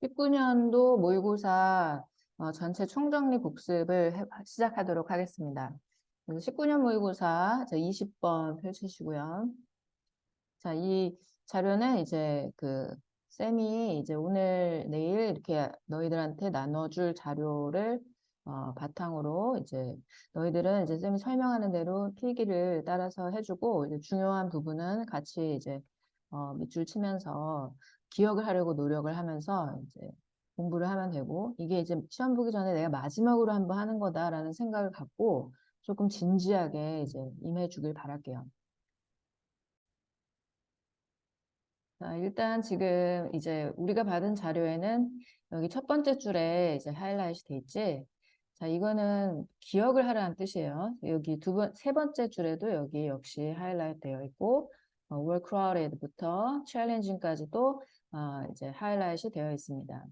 19년도 모의고사 전체 총정리 복습을 시작하도록 하겠습니다. 19년 모의고사 20번 펼치시고요. 자, 이 자료는 이제 쌤이 이제 오늘, 내일 이렇게 너희들한테 나눠줄 자료를 바탕으로 이제 너희들은 이제 쌤이 설명하는 대로 필기를 따라서 해주고 이제 중요한 부분은 같이 이제 밑줄 치면서 기억을 하려고 노력을 하면서 이제 공부를 하면 되고 이게 이제 시험 보기 전에 내가 마지막으로 한번 하는 거다라는 생각을 갖고 조금 진지하게 이제 임해 주길 바랄게요. 자, 일단 지금 이제 우리가 받은 자료에는 여기 첫 번째 줄에 이제 하이라이트 돼 있지. 자, 이거는 기억을 하라는 뜻이에요. 여기 세 번째 줄에도 여기 역시 하이라이트 되어 있고, work crowded부터 challenging까지도 이제 하이라이트 되어 있습니다.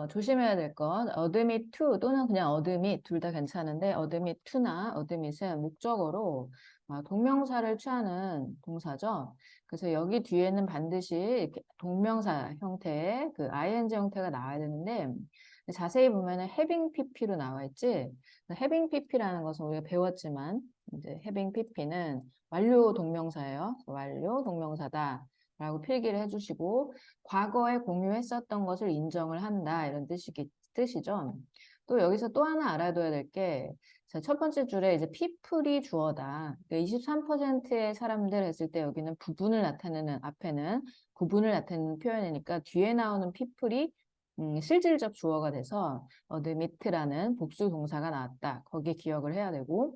조심해야 될 건 admit to 또는 그냥 admit 둘 다 괜찮은데 admit to나 admit은 목적어로 동명사를 취하는 동사죠. 그래서 여기 뒤에는 반드시 이렇게 동명사 형태의 ing 형태가 나와야 되는데 자세히 보면은 having pp로 나와 있지. having pp라는 것은 우리가 배웠지만 이제 having pp는 완료 동명사예요. 완료 동명사다. 라고 필기를 해주시고 과거에 공유했었던 것을 인정을 한다 이런 뜻이죠. 또 여기서 또 하나 알아둬야 될 게 첫 번째 줄에 이제 people이 주어다. 23%의 사람들 했을 때 여기는 부분을 나타내는 앞에는 구분을 나타내는 표현이니까 뒤에 나오는 people이 실질적 주어가 돼서 admit라는 복수 동사가 나왔다. 거기에 기억을 해야 되고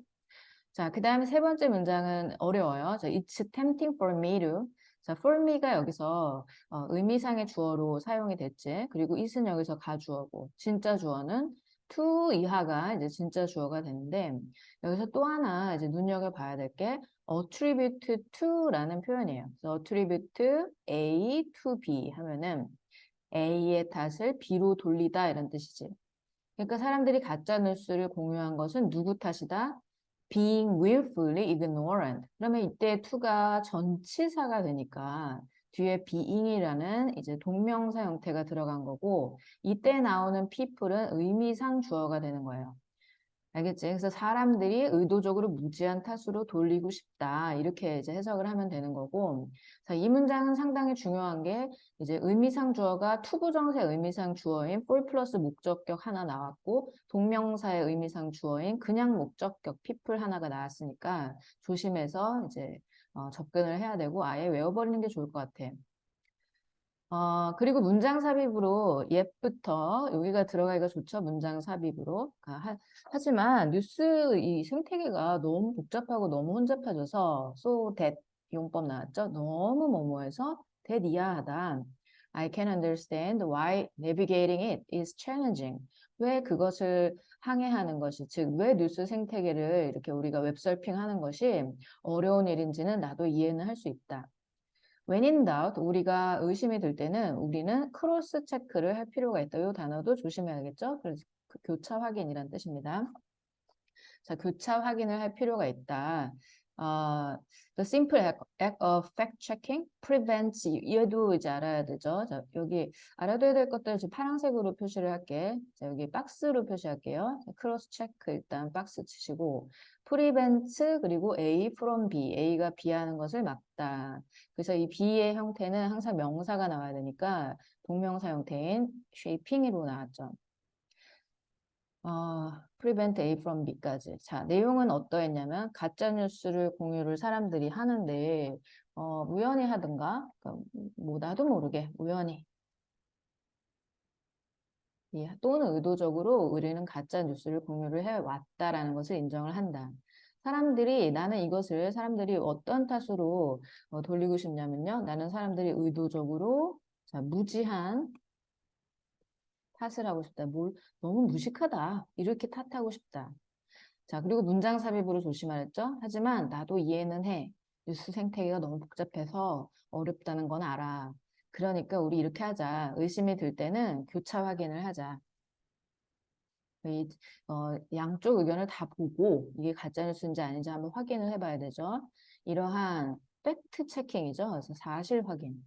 자, 그 다음에 세 번째 문장은 어려워요. 자, It's tempting for me to. 자, for me가 여기서 의미상의 주어로 사용이 됐지. 그리고 it은 여기서 가주어고, 진짜 주어는 to 이하가 이제 진짜 주어가 되는데, 여기서 또 하나 이제 눈여겨봐야 될 게 attribute to라는 표현이에요. 그래서 attribute A to B 하면은 A의 탓을 B로 돌리다 이런 뜻이지. 그러니까 사람들이 가짜 뉴스를 공유한 것은 누구 탓이다? Being willfully ignorant. 그러면 이때 to가 전치사가 되니까 뒤에 being이라는 이제 동명사 형태가 들어간 거고 이때 나오는 people은 의미상 주어가 되는 거예요. 알겠지? 그래서 사람들이 의도적으로 무지한 탓으로 돌리고 싶다. 이렇게 이제 해석을 하면 되는 거고. 자, 이 문장은 상당히 중요한 게 이제 의미상 주어가 투부정사의 의미상 주어인 for 플러스 목적격 하나 나왔고 동명사의 의미상 주어인 그냥 목적격 people 하나가 나왔으니까 조심해서 이제 접근을 해야 되고 아예 외워버리는 게 좋을 것 같아. 그리고 문장 삽입으로 옛부터 여기가 들어가기가 좋죠. 문장 삽입으로. 하지만 뉴스 이 생태계가 너무 복잡하고 너무 혼잡해져서 so that 용법 나왔죠. 너무 뭐뭐해서 that 이하하다. I can understand why navigating it is challenging. 왜 그것을 항해하는 것이, 즉, 왜 뉴스 생태계를 이렇게 우리가 웹서핑하는 것이 어려운 일인지는 나도 이해는 할 수 있다. When in doubt, 우리가 의심이 들 때는 우리는 크로스 체크를 할 필요가 있다. 이 단어도 조심해야겠죠? 그래서 교차 확인이란 뜻입니다. 자, 교차 확인을 할 필요가 있다. The simple act of fact-checking prevents, 얘도 이제 알아야 되죠. 자, 여기 알아둬야 될 것들 지금 파란색으로 표시를 할게. 자, 여기 박스로 표시할게요. 크로스 체크 일단 박스 치시고 prevents 그리고 A from B, A가 B 하는 것을 막다. 그래서 이 B의 형태는 항상 명사가 나와야 되니까 동명사 형태인 shaping으로 나왔죠. prevent A from B까지. 자, 내용은 어떠했냐면 가짜뉴스를 공유를 사람들이 하는데 우연히 하든가 뭐 나도 모르게 우연히 또는 의도적으로 우리는 가짜뉴스를 공유를 해왔다라는 것을 인정을 한다. 나는 이것을 사람들이 어떤 탓으로 돌리고 싶냐면요. 나는 사람들이 의도적으로 자, 무지한 탓을 하고 싶다. 너무 무식하다. 이렇게 탓하고 싶다. 자, 그리고 문장 삽입으로 조심하랬죠? 하지만 나도 이해는 해. 뉴스 생태계가 너무 복잡해서 어렵다는 건 알아. 그러니까 우리 이렇게 하자. 의심이 들 때는 교차 확인을 하자. 양쪽 의견을 다 보고 이게 가짜뉴스인지 아닌지 한번 확인을 해봐야 되죠. 이러한 팩트 체킹이죠. 그래서 사실 확인.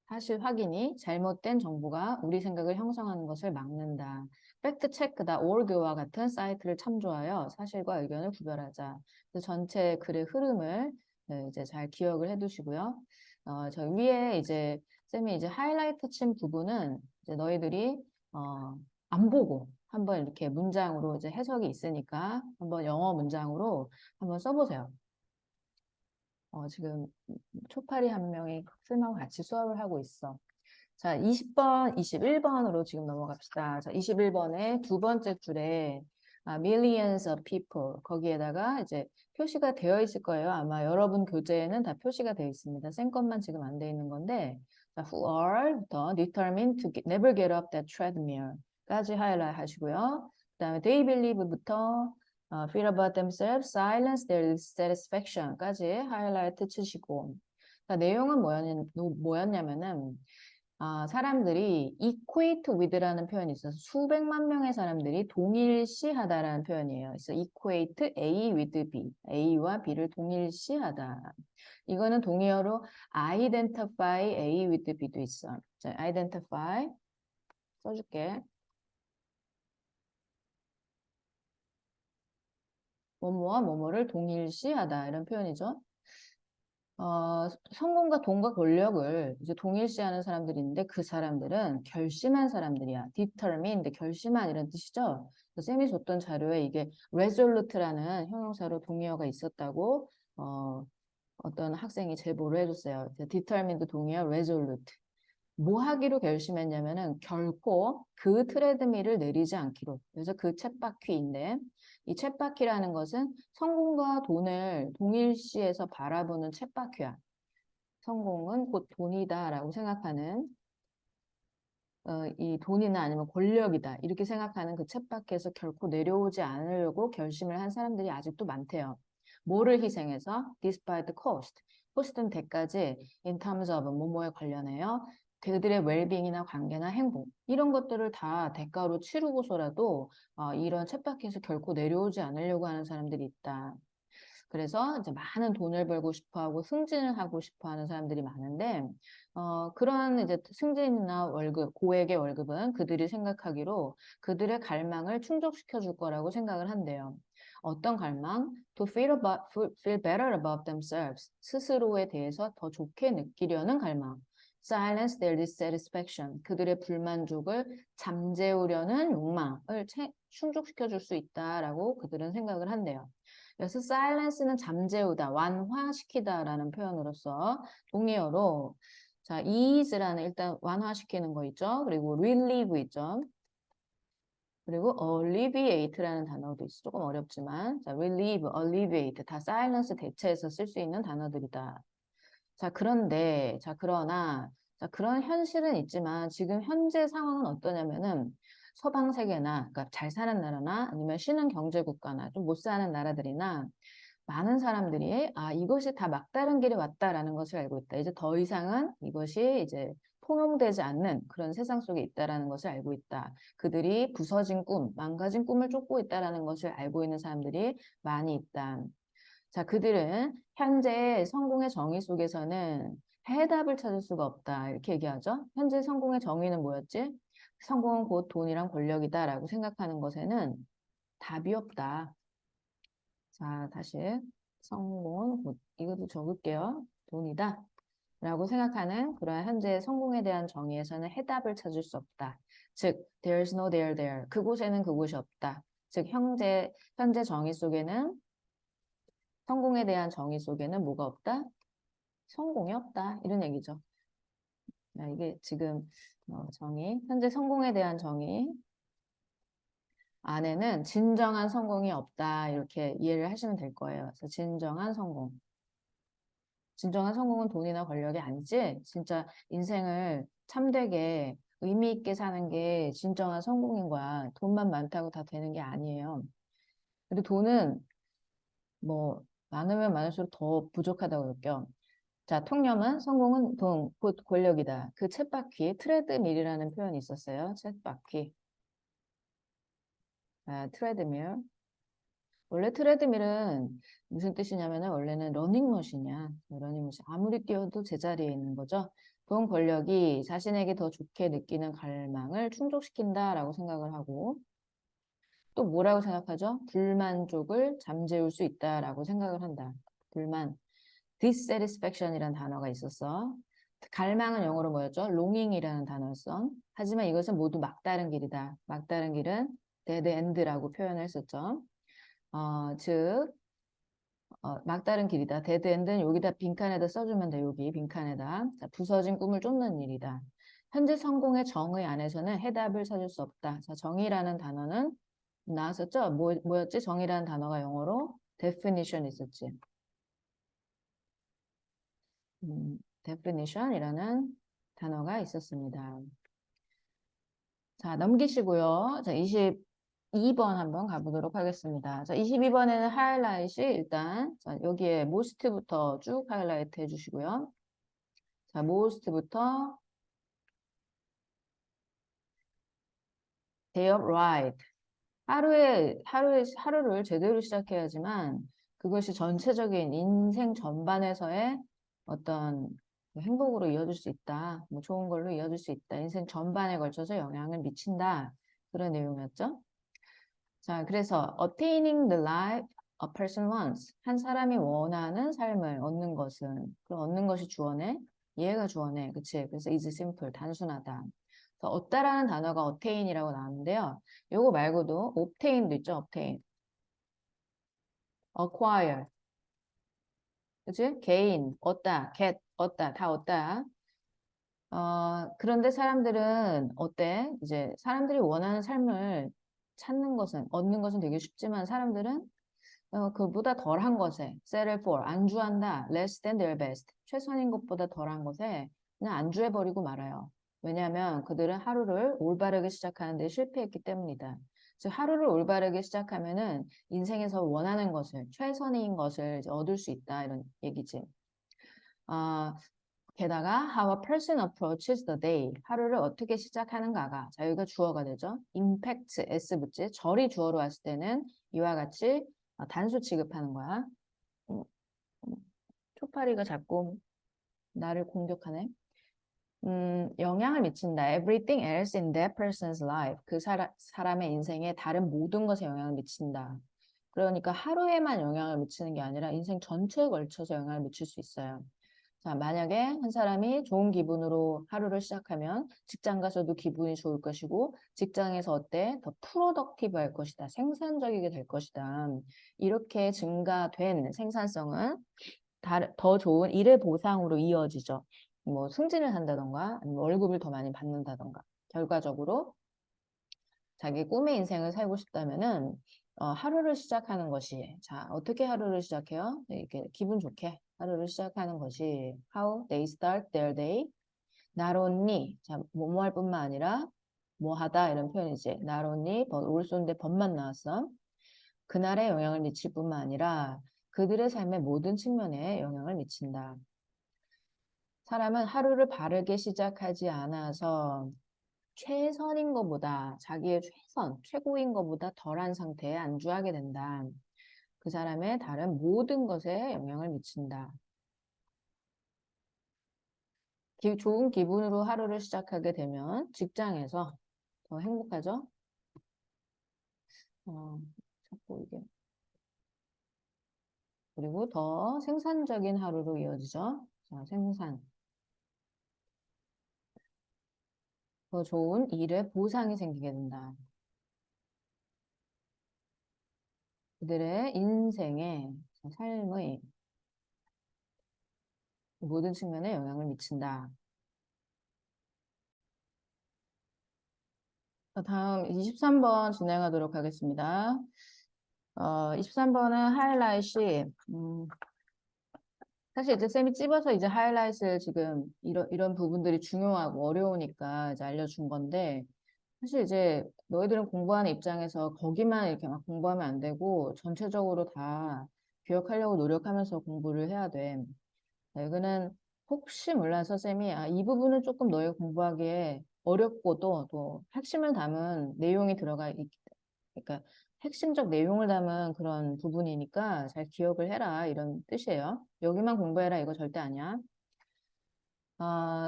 사실 확인이 잘못된 정보가 우리 생각을 형성하는 것을 막는다. 팩트 체크다. org와 같은 사이트를 참조하여 사실과 의견을 구별하자. 그래서 전체 글의 흐름을 네, 이제 잘 기억을 해두시고요. 저 위에 이제 쌤이 이제 하이라이트 친 부분은 이제 너희들이 안 보고 한번 이렇게 문장으로 이제 해석이 있으니까 한번 영어 문장으로 한번 써보세요. 지금 초파리 한 명이 쌤하고 같이 수업을 하고 있어. 자, 20번, 21번으로 지금 넘어갑시다. 자, 21번의 두 번째 줄에 millions of people 거기에다가 이제 표시가 되어 있을 거예요. 아마 여러분 교재에는 다 표시가 되어 있습니다. 쌤 것만 지금 안 되어 있는 건데 자, who are the determined to never get up that treadmill 까지 하이라이트 하시고요. 그 다음에 they believe부터 feel about themselves, silence their satisfaction까지 하이라이트 치시고 자, 내용은 뭐였냐면은 사람들이 equate with라는 표현이 있어서 수백만 명의 사람들이 동일시하다라는 표현이에요. 그래서 equate A with B, A와 B를 동일시하다. 이거는 동의어로 identify A with B도 있어. 자, identify 써줄게. 뭐뭐와 뭐뭐를 동일시하다 이런 표현이죠. 성공과 돈과 권력을 이제 동일시하는 사람들이 있는데 그 사람들은 결심한 사람들이야. determined, 결심한 이런 뜻이죠. 쌤이 줬던 자료에 이게 resolute라는 형용사로 동의어가 있었다고 어떤 학생이 제보를 해줬어요. determined 동의어 resolute. 뭐 하기로 결심했냐면은 결코 그 트레드밀을 내리지 않기로. 그래서 그 쳇바퀴인데 이 쳇바퀴라는 것은 성공과 돈을 동일시해서 바라보는 쳇바퀴야. 성공은 곧 돈이다라고 생각하는 이 돈이나 아니면 권력이다 이렇게 생각하는 그 쳇바퀴에서 결코 내려오지 않으려고 결심을 한 사람들이 아직도 많대요. 뭐를 희생해서? Despite the cost. 코스트는 대가지 in terms of 뭐뭐에 관련해요. 그들의 웰빙이나 관계나 행복 이런 것들을 다 대가로 치르고서라도 이런 쳇바퀴에서 결코 내려오지 않으려고 하는 사람들이 있다. 그래서 이제 많은 돈을 벌고 싶어하고 승진을 하고 싶어하는 사람들이 많은데 그런 이제 승진이나 월급, 고액의 월급은 그들이 생각하기로 그들의 갈망을 충족시켜 줄 거라고 생각을 한대요. 어떤 갈망? To feel better about themselves. 스스로에 대해서 더 좋게 느끼려는 갈망. Silence their dissatisfaction. 그들의 불만족을 잠재우려는 욕망을 충족시켜 줄 수 있다라고 그들은 생각을 한대요. 그래서 silence는 잠재우다, 완화시키다라는 표현으로서 동의어로 자, ease라는 일단 완화시키는 거 있죠. 그리고 relieve 있죠. 그리고 alleviate라는 단어도 있어. 조금 어렵지만 자, relieve, alleviate 다 silence 대체해서 쓸 수 있는 단어들이다. 자, 그런데 그러나 그런 현실은 있지만 지금 현재 상황은 어떠냐면은 서방 세계나 그러니까 잘 사는 나라나 아니면 신흥 경제 국가나 좀 못 사는 나라들이나 많은 사람들이 이것이 다 막다른 길에 왔다라는 것을 알고 있다. 이제 더 이상은 이것이 이제 통용되지 않는 그런 세상 속에 있다라는 것을 알고 있다. 그들이 부서진 꿈, 망가진 꿈을 쫓고 있다라는 것을 알고 있는 사람들이 많이 있다. 자, 그들은 현재 성공의 정의 속에서는 해답을 찾을 수가 없다. 이렇게 얘기하죠. 현재 성공의 정의는 뭐였지? 성공은 곧 돈이랑 권력이다라고 생각하는 것에는 답이 없다. 자, 다시 성공은 곧 이것도 적을게요. 돈이다. 라고 생각하는 그러한 현재 성공에 대한 정의에서는 해답을 찾을 수 없다. 즉, there's no there there. 그곳에는 그곳이 없다. 즉, 현재 정의 속에는 성공에 대한 정의 속에는 뭐가 없다? 성공이 없다. 이런 얘기죠. 이게 지금 정의, 현재 성공에 대한 정의 안에는 진정한 성공이 없다. 이렇게 이해를 하시면 될 거예요. 그래서 진정한 성공. 진정한 성공은 돈이나 권력이 아니지. 진짜 인생을 참되게 의미 있게 사는 게 진정한 성공인 거야. 돈만 많다고 다 되는 게 아니에요. 근데 돈은 뭐 많으면 많을수록 더 부족하다고 느껴. 자, 통념은 성공은 돈, 곧 권력이다. 그 쳇바퀴, 트레드밀이라는 표현이 있었어요. 쳇바퀴. 트레드밀. 원래 트레드밀은 무슨 뜻이냐면은 원래는 러닝머신이야. 러닝머신. 아무리 뛰어도 제자리에 있는 거죠. 돈 권력이 자신에게 더 좋게 느끼는 갈망을 충족시킨다라고 생각을 하고 또 뭐라고 생각하죠? 불만족을 잠재울 수 있다라고 생각을 한다. 불만. dissatisfaction이라는 단어가 있었어. 갈망은 영어로 뭐였죠? longing이라는 단어였어. 하지만 이것은 모두 막다른 길이다. 막다른 길은 dead end라고 표현을 했었죠. 즉 막다른 길이다. 데드 엔드는 여기다 빈칸에다 써주면 돼. 여기 빈칸에다. 자, 부서진 꿈을 쫓는 일이다. 현재 성공의 정의 안에서는 해답을 찾을 수 없다. 자, 정의라는 단어는 나왔었죠? 뭐였지? 정의라는 단어가 영어로 definition 있었지. definition이라는 단어가 있었습니다. 자, 넘기시고요. 자, 22번 한번 가보도록 하겠습니다. 자, 22번에는 하이라이트이 일단 자, 여기에 most부터 쭉 하이라이트 해주시고요. 자, most부터 day of right. 하루를 제대로 시작해야지만 그것이 전체적인 인생 전반에서의 어떤 행복으로 이어질 수 있다. 뭐 좋은 걸로 이어질 수 있다. 인생 전반에 걸쳐서 영향을 미친다. 그런 내용이었죠. 자, 그래서 attaining the life a person wants. 한 사람이 원하는 삶을 얻는 것은 그럼 얻는 것이 주어네. 얘가 주어네. 그치? 그래서 is simple. 단순하다. 그래서 얻다라는 단어가 attain이라고 나왔는데요. 요거 말고도 obtain도 있죠. obtain. acquire. 그치? gain. 얻다. get. 얻다. 다 얻다. 그런데 사람들은 어때? 이제 사람들이 원하는 삶을 찾는 것은, 얻는 것은 되게 쉽지만 사람들은 그보다 덜한 것에 settle for, 안주한다, less than their best, 최선인 것보다 덜한 것에 그냥 안주해버리고 말아요. 왜냐하면 그들은 하루를 올바르게 시작하는 데 실패했기 때문이다. 즉 하루를 올바르게 시작하면은 인생에서 원하는 것을, 최선인 것을 이제 얻을 수 있다 이런 얘기지. 아, 게다가 how a person approaches the day, 하루를 어떻게 시작하는가가 자 여기가 주어가 되죠. impact s 붙지 절이 주어로 왔을 때는 이와 같이 단수 취급하는 거야. 음, 초파리가 자꾸 나를 공격하네. 영향을 미친다. Everything else in that person's life. 그 사람의 인생에 다른 모든 것에 영향을 미친다. 그러니까 하루에만 영향을 미치는 게 아니라 인생 전체에 걸쳐서 영향을 미칠 수 있어요. 자, 만약에 한 사람이 좋은 기분으로 하루를 시작하면 직장 가서도 기분이 좋을 것이고 직장에서 어때? 더 프로덕티브 할 것이다. 생산적이게 될 것이다. 이렇게 증가된 생산성은 더 좋은 일의 보상으로 이어지죠. 뭐 승진을 한다던가 아니면 월급을 더 많이 받는다던가 결과적으로 자기 꿈의 인생을 살고 싶다면은 하루를 시작하는 것이 자 어떻게 하루를 시작해요? 이렇게 기분 좋게 하루를 시작하는 것이 how they start their day not only 자 뭐뭐 할 뿐만 아니라 뭐 하다 이런 표현이지 not only 올쏜데 법만 나왔어 그날에 영향을 미칠 뿐만 아니라 그들의 삶의 모든 측면에 영향을 미친다. 사람은 하루를 바르게 시작하지 않아서 최선인 것보다 자기의 최선, 최고인 것보다 덜한 상태에 안주하게 된다. 그 사람의 다른 모든 것에 영향을 미친다. 좋은 기분으로 하루를 시작하게 되면 직장에서 더 행복하죠? 자꾸 이게. 그리고 더 생산적인 하루로 이어지죠? 자, 생산. 더 좋은 일의 보상이 생기게 된다. 그들의 인생의 삶의 모든 측면에 영향을 미친다. 다음 23번 진행하도록 하겠습니다. 23번은 하이라이트이 사실 이제 쌤이 찝어서 이제 하이라이트를 지금 이런 부분들이 중요하고 어려우니까 이제 알려준 건데 사실 이제 너희들은 공부하는 입장에서 거기만 이렇게 막 공부하면 안 되고 전체적으로 다 기억하려고 노력하면서 공부를 해야 돼. 자, 이거는 혹시 몰라서 쌤이 이 부분은 조금 너희 공부하기에 어렵고도 또 핵심을 담은 내용이 그러니까 핵심적 내용을 담은 그런 부분이니까 잘 기억을 해라 이런 뜻이에요. 여기만 공부해라 이거 절대 아니야.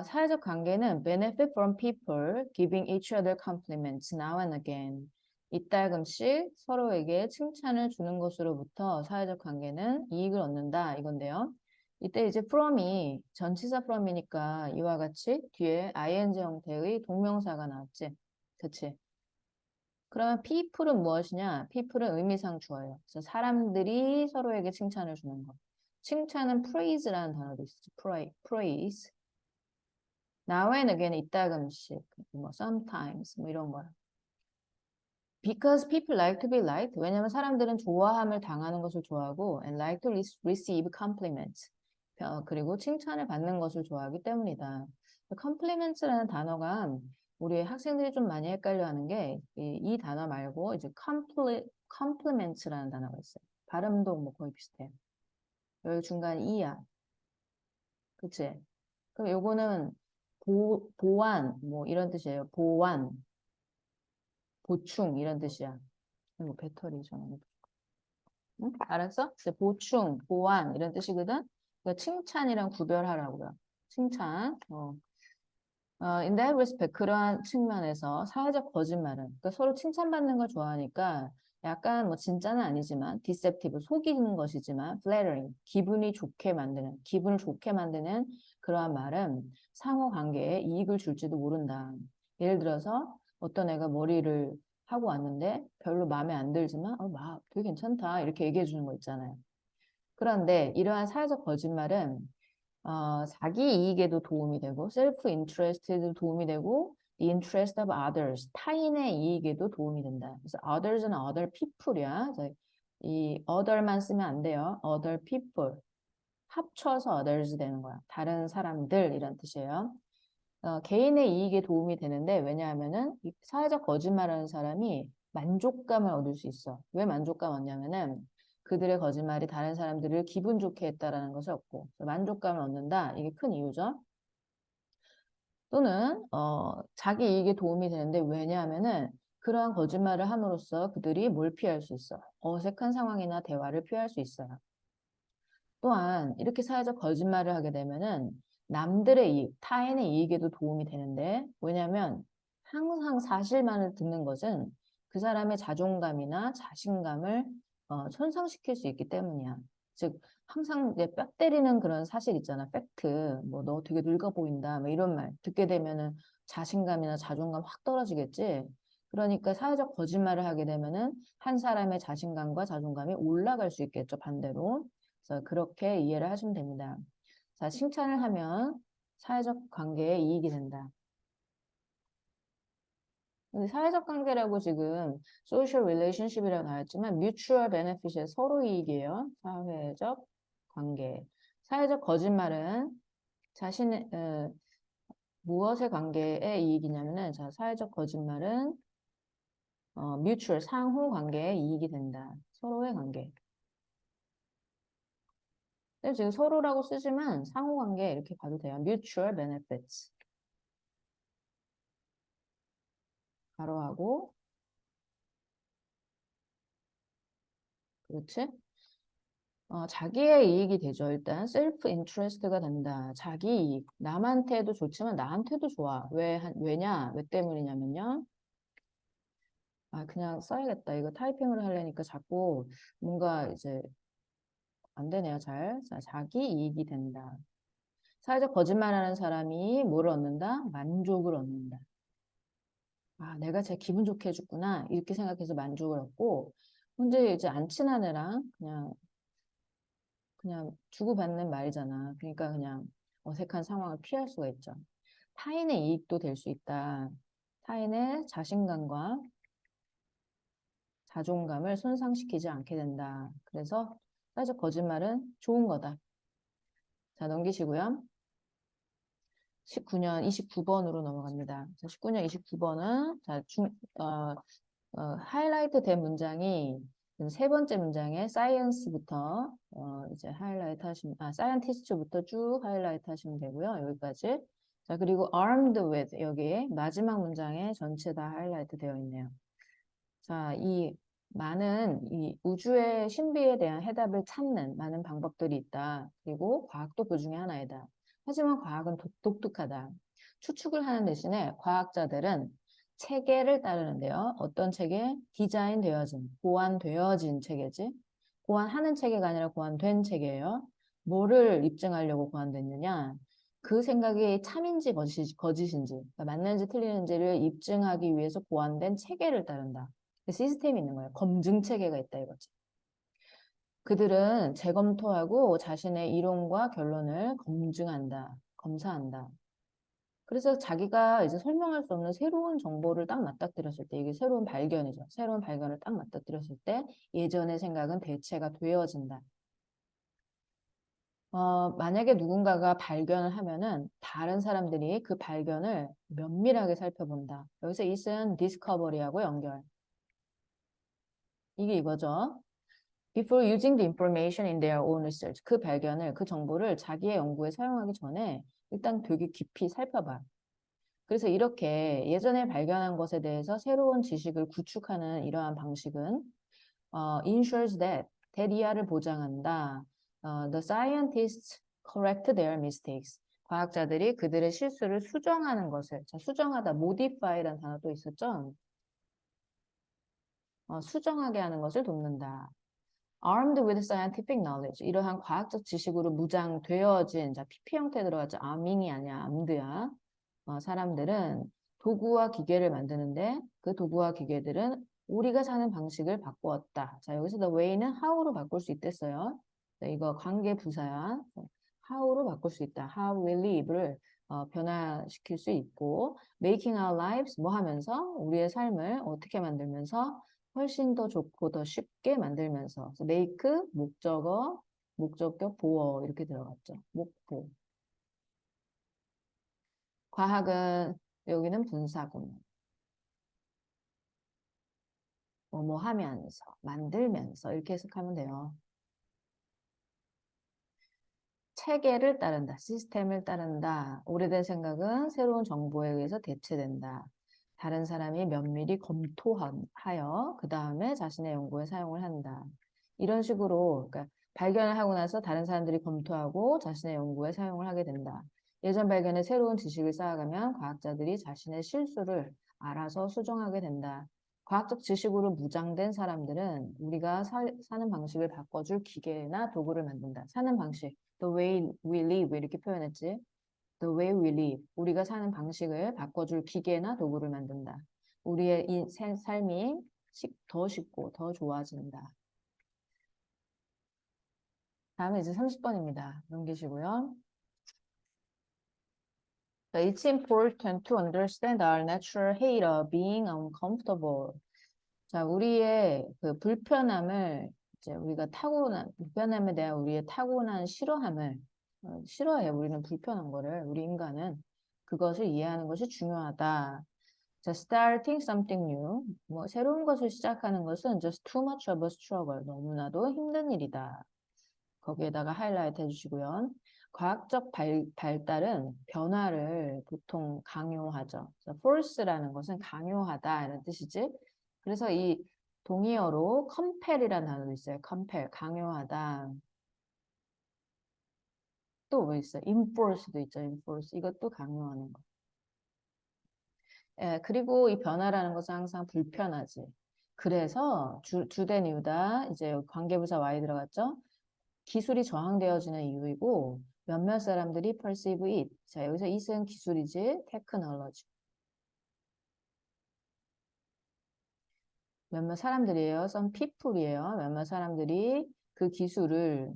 사회적 관계는 benefit from people giving each other compliments now and again. 이따금씩 서로에게 칭찬을 주는 것으로부터 사회적 관계는 이익을 얻는다 이건데요. 이때 이제 from이 전치사 from이니까 이와 같이 뒤에 ing 형태의 동명사가 나왔지. 그치? 그러면 people은 무엇이냐? people은 의미상 주어예요. 그래서 사람들이 서로에게 칭찬을 주는 것. 칭찬은 praise라는 단어도 있었지. praise. Now and again 이따금씩, 뭐 sometimes 뭐 이런 거야. Because people like to be liked. 왜냐면 사람들은 좋아함을 당하는 것을 좋아하고 and like to receive compliments. 그리고 칭찬을 받는 것을 좋아하기 때문이다. compliments라는 단어가 우리 학생들이 좀 많이 헷갈려하는 게 이 단어 말고 이제 compliments라는 단어가 있어요. 발음도 뭐 거의 비슷해요. 여기 중간 이야. 그치? 그럼 요거는 보완 뭐 이런 뜻이에요. 보완, 보충 이런 뜻이야. 뭐 배터리 전원. 응? 알았어? 보충, 보완 이런 뜻이거든. 그러니까 칭찬이랑 구별하라고요. 칭찬. in that respect 그러한 측면에서 사회적 거짓말은 그러니까 서로 칭찬받는 걸 좋아하니까 약간 뭐 진짜는 아니지만 deceptive 속이는 것이지만 flattering 기분을 좋게 만드는 그러한 말은 상호 관계에 이익을 줄지도 모른다. 예를 들어서 어떤 애가 머리를 하고 왔는데 별로 마음에 안 들지만 되게 괜찮다 이렇게 얘기해 주는 거 있잖아요. 그런데 이러한 사회적 거짓말은 자기 이익에도 도움이 되고 셀프 인트레스트에도 도움이 되고 the interest of others 타인의 이익에도 도움이 된다. 그래서 others는 other people이야. 이 other만 쓰면 안 돼요. other people 합쳐서 others 되는 거야. 다른 사람들 이런 뜻이에요. 개인의 이익에 도움이 되는데 왜냐하면은 이 사회적 거짓말하는 사람이 만족감을 얻을 수 있어. 왜 만족감 얻냐면은 그들의 거짓말이 다른 사람들을 기분 좋게 했다라는 것을 얻고 만족감을 얻는다. 이게 큰 이유죠. 또는 자기 이익에 도움이 되는데 왜냐하면은 그러한 거짓말을 함으로써 그들이 뭘 피할 수 있어? 어색한 상황이나 대화를 피할 수 있어요. 또한 이렇게 사회적 거짓말을 하게 되면은 남들의 이익, 타인의 이익에도 도움이 되는데 왜냐하면 항상 사실만을 듣는 것은 그 사람의 자존감이나 자신감을 손상시킬 수 있기 때문이야. 즉 항상 이제 뼈 때리는 그런 사실 있잖아. 팩트. 뭐 너 되게 늙어 보인다. 뭐 이런 말 듣게 되면은 자신감이나 자존감 확 떨어지겠지. 그러니까 사회적 거짓말을 하게 되면은 한 사람의 자신감과 자존감이 올라갈 수 있겠죠. 반대로. 그래서 그렇게 이해를 하시면 됩니다. 자, 칭찬을 하면 사회적 관계에 이익이 된다. 근데 사회적 관계라고 지금 social relationship이라고 나왔지만 mutual benefit에 서로 이익이에요. 사회적 관계. 사회적 거짓말은 자신의 무엇의 관계에 이익이냐면은 자, 사회적 거짓말은 mutual 상호 관계에 이익이 된다. 서로의 관계. 지금 서로라고 쓰지만 상호관계 이렇게 봐도 돼요. mutual benefits. 가로하고 그렇지? 자기의 이익이 되죠. 일단 self interest가 된다. 자기 이익. 남한테도 좋지만 나한테도 좋아. 왜냐? 왜 때문이냐면요. 그냥 써야겠다. 이거 타이핑으로 하려니까 자꾸 뭔가 이제 안 되네요. 잘. 자, 자기 이익이 된다. 사회적 거짓말하는 사람이 뭐를 얻는다? 만족을 얻는다. 내가 제 기분 좋게 해줬구나. 이렇게 생각해서 만족을 얻고, 근데 이제 안 친한 애랑 그냥 주고받는 말이잖아. 그러니까 그냥 어색한 상황을 피할 수가 있죠. 타인의 이익도 될 수 있다. 타인의 자신감과 자존감을 손상시키지 않게 된다. 그래서 사회적 거짓말은 좋은 거다. 자, 넘기시고요. 19년 29번으로 넘어갑니다. 자, 19년 29번은 하이라이트 된 문장이 세 번째 문장에 science부터 이제 하이라이트 하시면 scientist부터 쭉 하이라이트 하시면 되고요. 여기까지. 자, 그리고 armed with 여기 마지막 문장에 전체 다 하이라이트 되어 있네요. 자, 이 우주의 신비에 대한 해답을 찾는 많은 방법들이 있다. 그리고 과학도 그 중에 하나이다. 하지만 과학은 독특하다. 추측을 하는 대신에 과학자들은 체계를 따르는데요. 어떤 체계? 디자인되어진, 고안되어진 체계지. 고안하는 체계가 아니라 고안된 체계예요. 뭐를 입증하려고 고안됐느냐? 그 생각이 참인지 거짓인지, 그러니까 맞는지 틀리는지를 입증하기 위해서 고안된 체계를 따른다. 시스템이 있는 거예요. 검증 체계가 있다 이거지. 그들은 재검토하고 자신의 이론과 결론을 검증한다, 검사한다. 그래서 자기가 이제 설명할 수 없는 새로운 정보를 딱 맞닥뜨렸을 때, 이게 새로운 발견이죠. 새로운 발견을 딱 맞닥뜨렸을 때 예전의 생각은 대체가 되어진다. 만약에 누군가가 발견을 하면은 다른 사람들이 그 발견을 면밀하게 살펴본다. 여기서 is은 discovery하고 연결. 이게 이거죠. Before using the information in their own research. 그 발견을, 그 정보를 자기의 연구에 사용하기 전에 일단 되게 깊이 살펴봐. 그래서 이렇게 예전에 발견한 것에 대해서 새로운 지식을 구축하는 이러한 방식은 ensures that 이하를 보장한다. The scientists correct their mistakes. 과학자들이 그들의 실수를 수정하는 것을, 자, 수정하다, modify라는 단어 또 있었죠? 수정하게 하는 것을 돕는다. Armed with scientific knowledge. 이러한 과학적 지식으로 무장되어진, 자, PP 형태 들어가죠. arming이 아니야, armed야. 사람들은 도구와 기계를 만드는데 그 도구와 기계들은 우리가 사는 방식을 바꾸었다. 자, 여기서 the way는 how로 바꿀 수 있댔어요. 네, 이거 관계 부사야. how로 바꿀 수 있다. how we live를 변화시킬 수 있고 making our lives 뭐 하면서 우리의 삶을 어떻게 만들면서 훨씬 더 좋고 더 쉽게 만들면서 make 목적어 목적격 보어 이렇게 들어갔죠. 목보. 과학은 여기는 분사구문. 뭐뭐 하면서, 만들면서 이렇게 해석하면 돼요. 체계를 따른다, 시스템을 따른다. 오래된 생각은 새로운 정보에 의해서 대체된다. 다른 사람이 면밀히 검토하여 그 다음에 자신의 연구에 사용을 한다. 이런 식으로 그러니까 발견을 하고 나서 다른 사람들이 검토하고 자신의 연구에 사용을 하게 된다. 예전 발견에 새로운 지식을 쌓아가면 과학자들이 자신의 실수를 알아서 수정하게 된다. 과학적 지식으로 무장된 사람들은 우리가 사는 방식을 바꿔줄 기계나 도구를 만든다. 사는 방식, the way we live 이렇게 표현했지. The way we live. 우리가 사는 방식을 바꿔줄 기계나 도구를 만든다. 우리의 삶이 더 쉽고 더 좋아진다. 다음에 이제 30번입니다. 넘기시고요. It's important to understand our natural hate of being uncomfortable. 자, 우리의 그 불편함을 이제 우리가 불편함에 대한 우리의 타고난 싫어함을 싫어해. 우리는 불편한 거를 우리 인간은 그것을 이해하는 것이 중요하다. 자, starting something new. 뭐 새로운 것을 시작하는 것은 just too much of a struggle. 너무나도 힘든 일이다. 거기에다가 하이라이트 해주시고요. 과학적 발달은 변화를 보통 강요하죠. force라는 것은 강요하다 이런 뜻이지. 그래서 이 동의어로 compel이라는 단어도 있어요. compel, 강요하다. 또 뭐 있어요? enforce도 있죠. enforce. 이것도 강요하는 거. 예, 그리고 이 변화라는 것은 항상 불편하지. 그래서 주된 이유다. 이제 관계부사 Y 들어갔죠? 기술이 저항되어지는 이유이고 몇몇 사람들이 perceive it. 자, 여기서 it은 기술이지. technology. 몇몇 사람들이에요. some people이에요. 몇몇 사람들이 그 기술을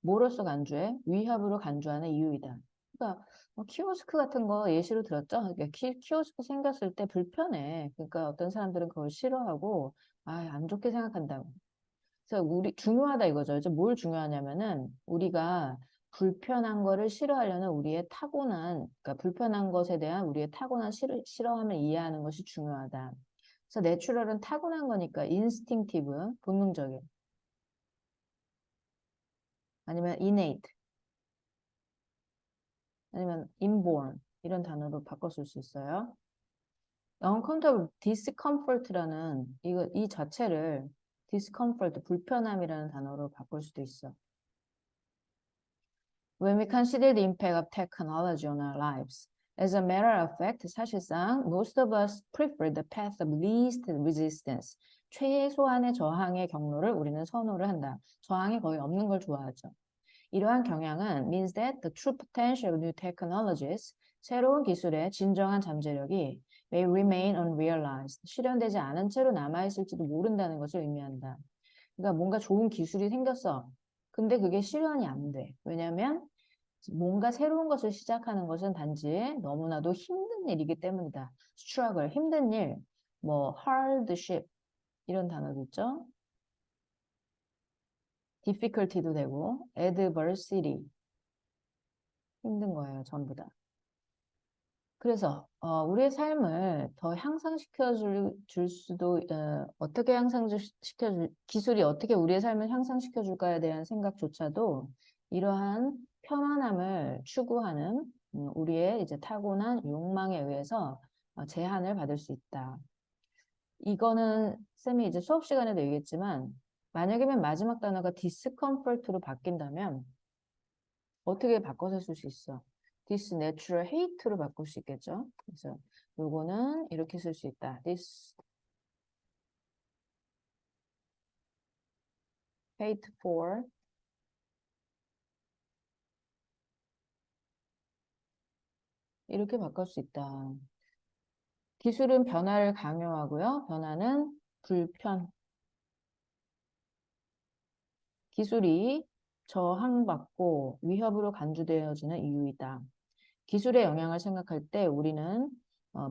뭐로서 간주해? 위협으로 간주하는 이유이다. 그러니까 키오스크 같은 거 예시로 들었죠? 그러니까 키오스크 생겼을 때 불편해. 그러니까 어떤 사람들은 그걸 싫어하고 안 좋게 생각한다고. 그래서 중요하다 이거죠. 이제 뭘 중요하냐면은 우리가 불편한 거를 싫어하려는 우리의 타고난, 그러니까 불편한 것에 대한 우리의 타고난 싫어함을 이해하는 것이 중요하다. 그래서 내추럴은 타고난 거니까 인스팅티브, 본능적인. 아니면 innate, 아니면 inborn 이런 단어로 바꿔 쓸 수 있어요. uncomfortable, discomfort라는 이 자체를 discomfort, 불편함이라는 단어로 바꿀 수도 있어. When we consider the impact of technology on our lives, as a matter of fact, 사실상 most of us prefer the path of least resistance. 최소한의 저항의 경로를 우리는 선호를 한다. 저항이 거의 없는 걸 좋아하죠. 이러한 경향은 means that the true potential of new technologies, 새로운 기술의 진정한 잠재력이 may remain unrealized, 실현되지 않은 채로 남아있을지도 모른다는 것을 의미한다. 그러니까 뭔가 좋은 기술이 생겼어. 근데 그게 실현이 안 돼. 왜냐하면 뭔가 새로운 것을 시작하는 것은 단지 너무나도 힘든 일이기 때문이다. struggle, 힘든 일, 뭐 hardship 이런 단어도 있죠. difficulty도 되고 adversity 힘든 거예요. 전부 다. 그래서 우리의 삶을 더 향상시켜 줄 수도 어떻게 기술이 어떻게 우리의 삶을 향상시켜 줄까에 대한 생각조차도 이러한 편안함을 추구하는 우리의 이제 타고난 욕망에 의해서 제한을 받을 수 있다. 이거는 쌤이 이제 수업 시간에도 얘기했지만 만약에 맨 마지막 단어가 discomfort로 바뀐다면 어떻게 바꿔서 쓸 수 있어? This natural hate로 바꿀 수 있겠죠? 그래서 요거는 이렇게 쓸 수 있다. This hate for 이렇게 바꿀 수 있다. 기술은 변화를 강요하고요. 변화는 불편. 기술이 저항받고 위협으로 간주되어지는 이유이다. 기술의 영향을 생각할 때 우리는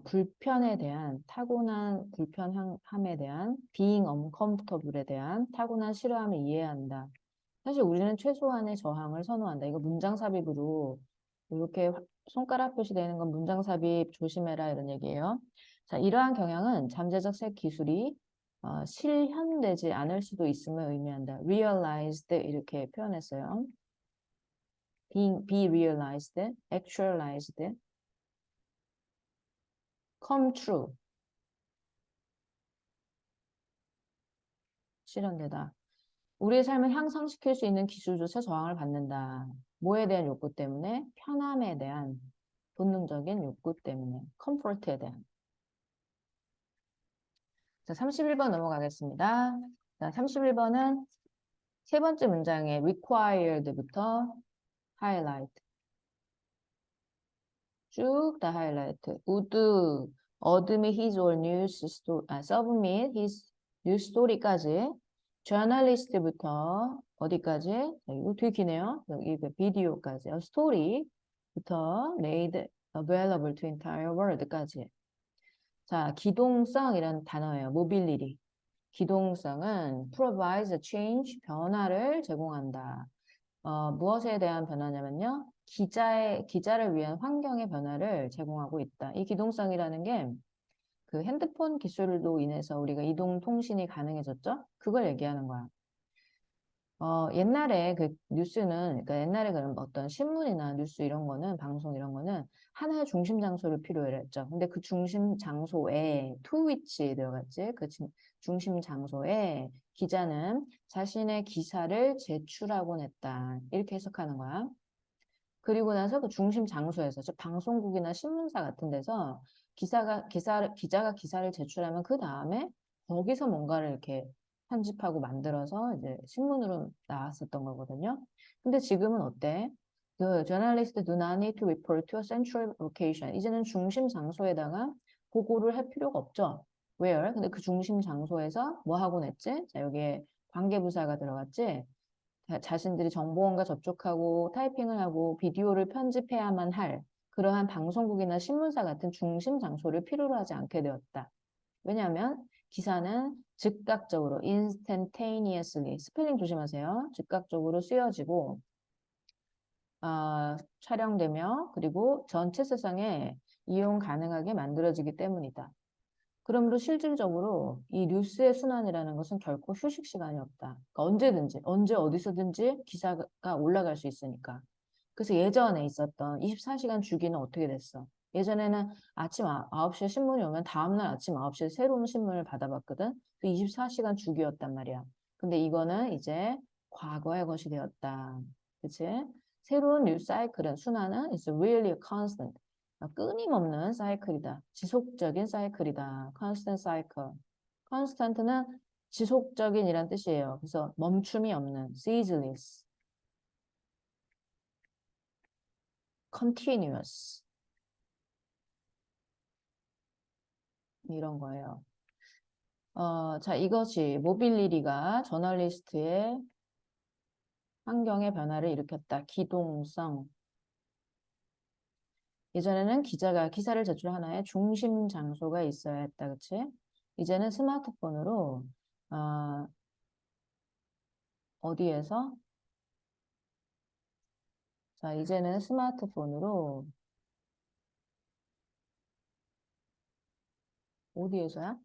불편에 대한 타고난 불편함에 대한 being uncomfortable에 대한 타고난 싫어함을 이해해야 한다. 사실 우리는 최소한의 저항을 선호한다. 이거 문장 삽입으로 이렇게 손가락 표시되는 건 문장 삽입 조심해라 이런 얘기예요. 자, 이러한 경향은 잠재적 새 기술이 실현되지 않을 수도 있음을 의미한다. realized 이렇게 표현했어요. be realized, actualized, come true, 실현되다. 우리의 삶을 향상시킬 수 있는 기술조차 저항을 받는다. 뭐에 대한 욕구 때문에? 편함에 대한 본능적인 욕구 때문에, comfort에 대한. 자, 31번 넘어가겠습니다. 자, 31번은 세 번째 문장에 required부터 highlight. 쭉 다 하이라이트. would admit his or news story, submit his news story까지 journalist부터 어디까지? 자, 이거 되게 기네요. 여기 그 비디오까지. story부터 made available to entire world까지. 자, 기동성이라는 단어예요. mobility. 기동성은 provides a change, 변화를 제공한다. 무엇에 대한 변화냐면요. 기자를 위한 환경의 변화를 제공하고 있다. 이 기동성이라는 게 그 핸드폰 기술로 인해서 우리가 이동 통신이 가능해졌죠? 그걸 얘기하는 거야. 옛날에 그 뉴스는, 그러니까 옛날에 그런 어떤 신문이나 뉴스 이런 거는, 방송 이런 거는 하나의 중심 장소를 필요로 했죠. 근데 그 중심 장소에 to which 들어갔지. 그 중심 장소에 기자는 자신의 기사를 제출하곤 했다. 이렇게 해석하는 거야. 그리고 나서 그 중심 장소에서, 즉 방송국이나 신문사 같은 데서 기자가 기사를 제출하면 그 다음에 거기서 뭔가를 이렇게 편집하고 만들어서 이제 신문으로 나왔었던 거거든요. 근데 지금은 어때? The journalist do not need to report to a central location. 이제는 중심 장소에다가 보고를 할 필요가 없죠. Where? 근데 그 중심 장소에서 뭐 하곤 했지? 자, 여기에 관계부사가 들어갔지? 자신들이 정보원과 접촉하고 타이핑을 하고 비디오를 편집해야만 할 그러한 방송국이나 신문사 같은 중심 장소를 필요로 하지 않게 되었다. 왜냐하면 기사는 즉각적으로 instantaneously 스펠링 조심하세요. 즉각적으로 쓰여지고 촬영되며 그리고 전체 세상에 이용 가능하게 만들어지기 때문이다. 그러므로 실질적으로 이 뉴스의 순환이라는 것은 결코 휴식 시간이 없다. 그러니까 언제든지, 언제 어디서든지 기사가 올라갈 수 있으니까. 그래서 예전에 있었던 24시간 주기는 어떻게 됐어? 예전에는 아침 9시에 신문이 오면 다음날 아침 9시에 새로운 신문을 받아봤거든? 그 24시간 주기였단 말이야. 근데 이거는 이제 과거의 것이 되었다. 그치? 새로운 뉴스 사이클은 순환은 is really a constant. 끊임없는 사이클이다. 지속적인 사이클이다. constant cycle. constant는 지속적인 이란 뜻이에요. 그래서 멈춤이 없는 ceaseless, continuous 이런 거예요. 자, 이것이 모빌리티가 저널리스트의 환경의 변화를 일으켰다. 기동성. 예전에는 기자가 기사를 제출한 하나의 중심 장소가 있어야 했다. 그치? 이제는 스마트폰으로 어디에서? 자, 이제는 스마트폰으로 어디에서야?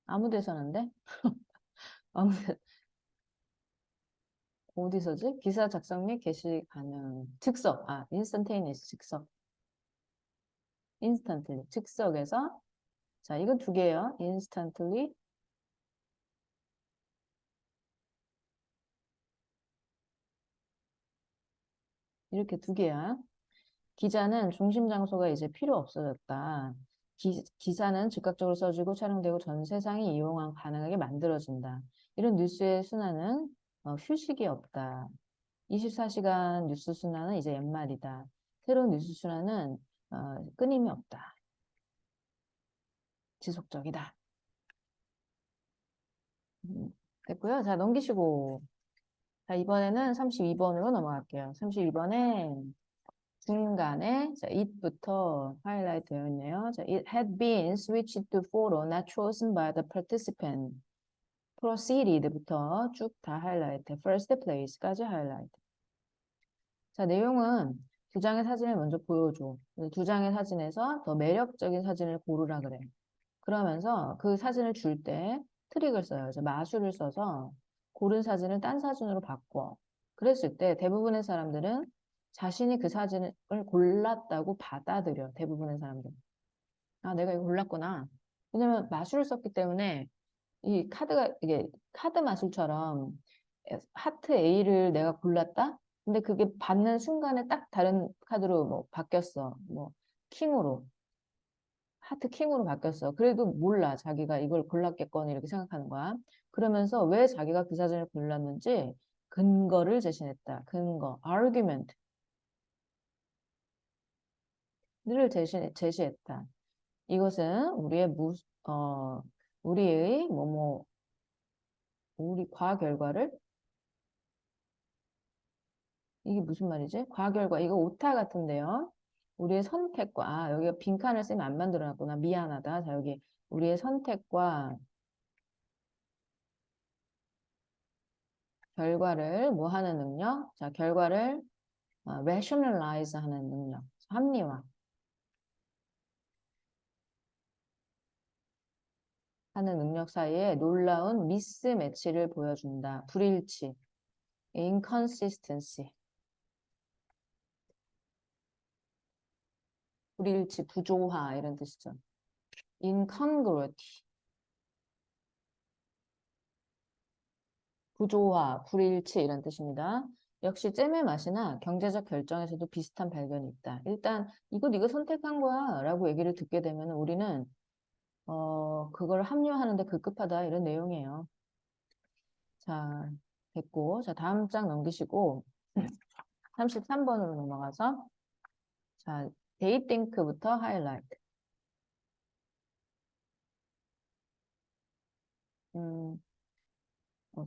아무 데서는데? 아무 데, 어디서지? 기사 작성 및 게시 가능. 즉석. instantaneous 즉석. instantly. 즉석에서. 자, 이거 두 개예요. instantly. 이렇게 두 개야. 기자는 중심 장소가 이제 필요 없어졌다. 기사는 즉각적으로 써지고 촬영되고 전 세상이 이용 가능하게 만들어진다. 이런 뉴스의 순환은 휴식이 없다. 24시간 뉴스 순환은 이제 옛말이다. 새로운 뉴스 순환은 끊임이 없다. 지속적이다. 됐고요. 자, 넘기시고. 자, 이번에는 32번으로 넘어갈게요. 32번에 중간에 자, it부터 하이라이트 되어 있네요. 자, it had been switched to photo not chosen by the participant. proceeded부터 쭉 다 하이라이트. first place까지 하이라이트. 자, 내용은 두 장의 사진을 먼저 보여줘. 두 장의 사진에서 더 매력적인 사진을 고르라 그래. 그러면서 그 사진을 줄 때 트릭을 써요. 이제 마술을 써서 고른 사진을 딴 사진으로 바꿔. 그랬을 때 대부분의 사람들은 자신이 그 사진을 골랐다고 받아들여. 대부분의 사람들은. 아, 내가 이거 골랐구나. 왜냐면 마술을 썼기 때문에 이 카드가 이게 카드 마술처럼 하트 A를 내가 골랐다? 근데 그게 받는 순간에 딱 다른 카드로 뭐 바뀌었어. 뭐 킹으로. 하트 킹으로 바뀌었어. 그래도 몰라. 자기가 이걸 골랐겠거니 이렇게 생각하는 거야. 그러면서 왜 자기가 그 사진을 골랐는지 근거를 제시했다. 근거, argument를 제시했다. 이것은 우리의 우리 과결과를 이게 무슨 말이지? 과결과 이거 오타 같은데요. 우리의 선택과 여기가 빈칸을 쓰면 안 만들어놨구나. 미안하다. 자, 여기 우리의 선택과 결과를 뭐 하는 능력? 자, 결과를 rationalize 하는 능력. 합리화 하는 능력 사이에 놀라운 미스매치를 보여준다. 불일치. inconsistency. 불일치, 부조화 이런 뜻이죠. incongruity. 부조화, 불일치 이런 뜻입니다. 역시 잼의 맛이나 경제적 결정에서도 비슷한 발견이 있다. 일단 이거 네가 선택한 거야 라고 얘기를 듣게 되면 우리는 그걸 합리화하는데 급급하다 이런 내용이에요. 자, 됐고. 자, 다음 장 넘기시고 33번으로 넘어가서 자, 데이띵크부터 하이라이트.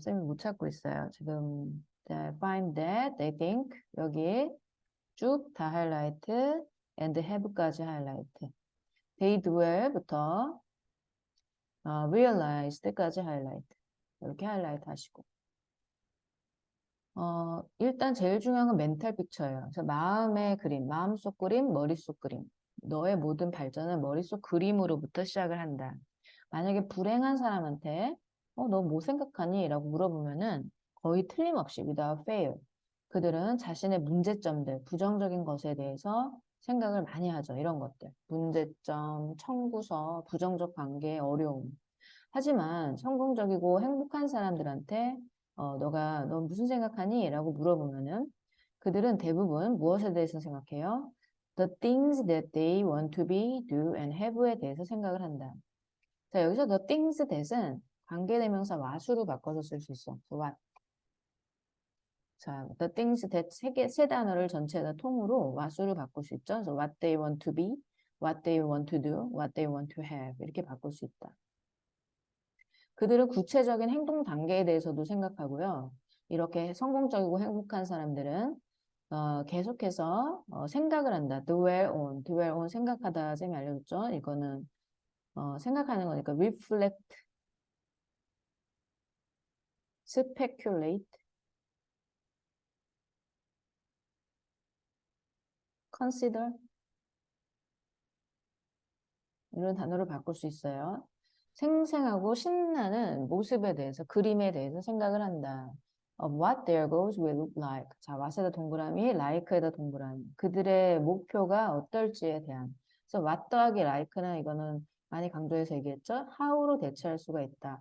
쌤이 못 찾고 있어요. 지금 find that, they think 여기 쭉 다 하이라이트 and have까지 하이라이트. they dwell부터 realized까지 하이라이트. 이렇게 하이라이트 하시고. 일단 제일 중요한 건 멘탈 픽처예요. 그래서 마음의 그림, 마음속 그림, 머릿속 그림. 너의 모든 발전은 머릿속 그림으로부터 시작을 한다. 만약에 불행한 사람한테 너 뭐 생각하니? 라고 물어보면은 거의 틀림없이 without fail. 그들은 자신의 문제점들, 부정적인 것에 대해서 생각을 많이 하죠. 이런 것들. 문제점, 청구서, 부정적 관계, 어려움. 하지만 성공적이고 행복한 사람들한테 넌 무슨 생각하니? 라고 물어보면은 그들은 대부분 무엇에 대해서 생각해요? The things that they want to be, do, and have에 대해서 생각을 한다. 자, 여기서 the things that은 관계대명사 what으로 바꿔서 쓸 수 있어. So what? 자, the things that 세 단어를 전체 다 통으로 what으로 바꿀 수 있죠. So what they want to be, what they want to do, what they want to have 이렇게 바꿀 수 있다. 그들은 구체적인 행동 단계에 대해서도 생각하고요. 이렇게 성공적이고 행복한 사람들은 계속해서 생각을 한다. dwell on 생각하다 쌤이 알려줬죠. 이거는 생각하는 거니까 reflect, speculate, consider 이런 단어를 바꿀 수 있어요. 생생하고 신나는 모습에 대해서, 그림에 대해서 생각을 한다. Of what their goals will look like. 자, what에다 동그라미, like에다 동그라미. 그들의 목표가 어떨지에 대한. 그래서 what 더하기 like는 이거는 많이 강조해서 얘기했죠. how로 대체할 수가 있다.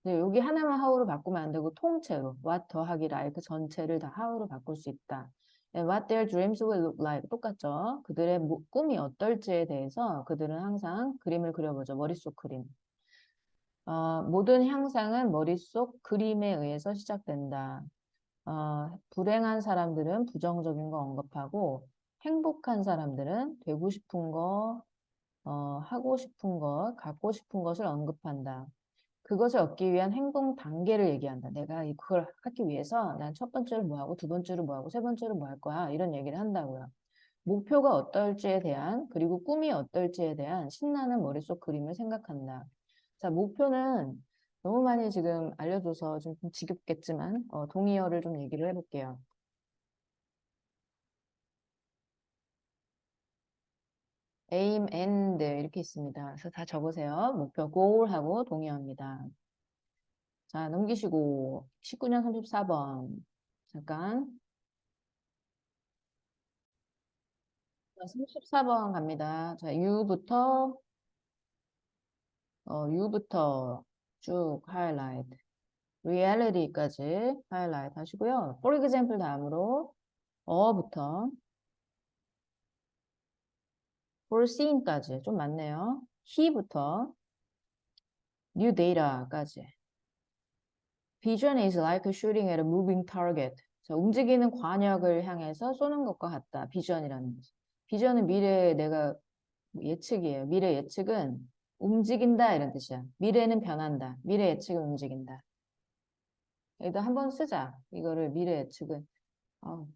여기 하나만 how로 바꾸면 안 되고 통째로 what 더하기 like 전체를 다 how로 바꿀 수 있다. And what their dreams will look like 똑같죠. 그들의 꿈이 어떨지에 대해서 그들은 항상 그림을 그려보죠. 머릿속 그림. 모든 향상은 머릿속 그림에 의해서 시작된다. 불행한 사람들은 부정적인 거 언급하고 행복한 사람들은 되고 싶은 거, 하고 싶은 것, 갖고 싶은 것을 언급한다. 그것을 얻기 위한 행동 단계를 얘기한다. 내가 그걸 하기 위해서 난 첫 번째로 뭐 하고 두 번째로 뭐 하고 세 번째로 뭐 할 거야. 이런 얘기를 한다고요. 목표가 어떨지에 대한 그리고 꿈이 어떨지에 대한 신나는 머릿속 그림을 생각한다. 자, 목표는 너무 많이 지금 알려줘서 좀 지겹겠지만 동의어를 좀 얘기를 해볼게요. aim and 이렇게 있습니다. 그래서 다 적으세요. 목표 goal하고 동의어입니다. 자, 넘기시고 19년 34번. 잠깐. 자, 34번 갑니다. 자, U부터 쭉 하이라이트. reality까지 하이라이트 하시고요. for example 다음으로 어부터 foreseeing까지 좀 많네요. he부터 new data까지. vision is like shooting at a moving target. 자, 움직이는 관역을 향해서 쏘는 것과 같다. 비전이라는 거죠. 비전은 미래에 내가 예측이에요. 미래 예측은 움직인다 이런 뜻이야. 미래는 변한다. 미래 예측은 움직인다. 여기다 한번 쓰자. 이거를 미래 예측은. 어.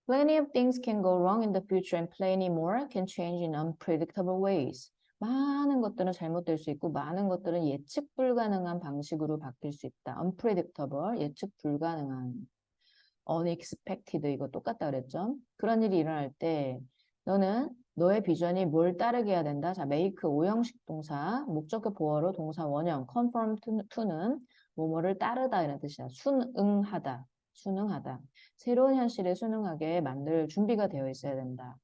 Plenty of things can go wrong in the future and plenty more can change in unpredictable ways. 많은 것들은 잘못될 수 있고 많은 것들은 예측 불가능한 방식으로 바뀔 수 있다. unpredictable, 예측 불가능한. unexpected 이거 똑같다 그랬죠? 그런 일이 일어날 때 너는 너의 비전이 뭘 따르게 해야 된다. 자, make 오형식 동사, 목적격 보어로 동사 원형 conform to는 뭐뭐를 따르다 이런 뜻이야. 순응하다. 순응하다. 새로운 현실에 순응하게 만들 준비가 되어 있어야 된다.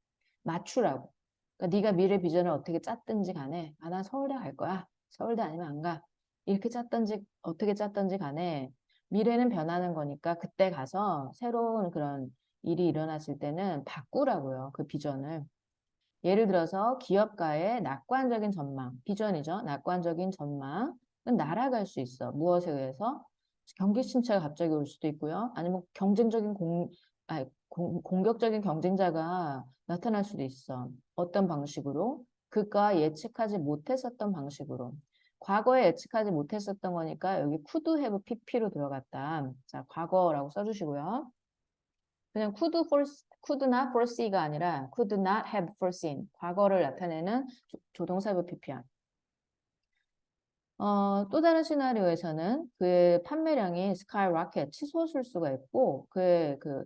맞추라고. 그러니까 네가 미래 비전을 어떻게 짰든지 간에 난 서울대 갈 거야. 서울대 아니면 안 가. 이렇게 짰든지 어떻게 짰든지 간에 미래는 변하는 거니까 그때 가서 새로운 그런 일이 일어났을 때는 바꾸라고요. 그 비전을. 예를 들어서 기업가의 낙관적인 전망, 비전이죠. 낙관적인 전망은 날아갈 수 있어. 무엇에 의해서? 경기 침체가 갑자기 올 수도 있고요. 아니면 공격적인 경쟁자가 나타날 수도 있어. 어떤 방식으로? 그가 예측하지 못했었던 방식으로. 과거에 예측하지 못했었던 거니까 여기 could have pp로 들어갔다. 자, 과거라고 써주시고요. 그냥 could not foresee가 아니라 could not have foreseen. 과거를 나타내는 조동사부 pp야. 또 다른 시나리오에서는 그의 판매량이 skyrocket 치솟을 수가 있고 그의 그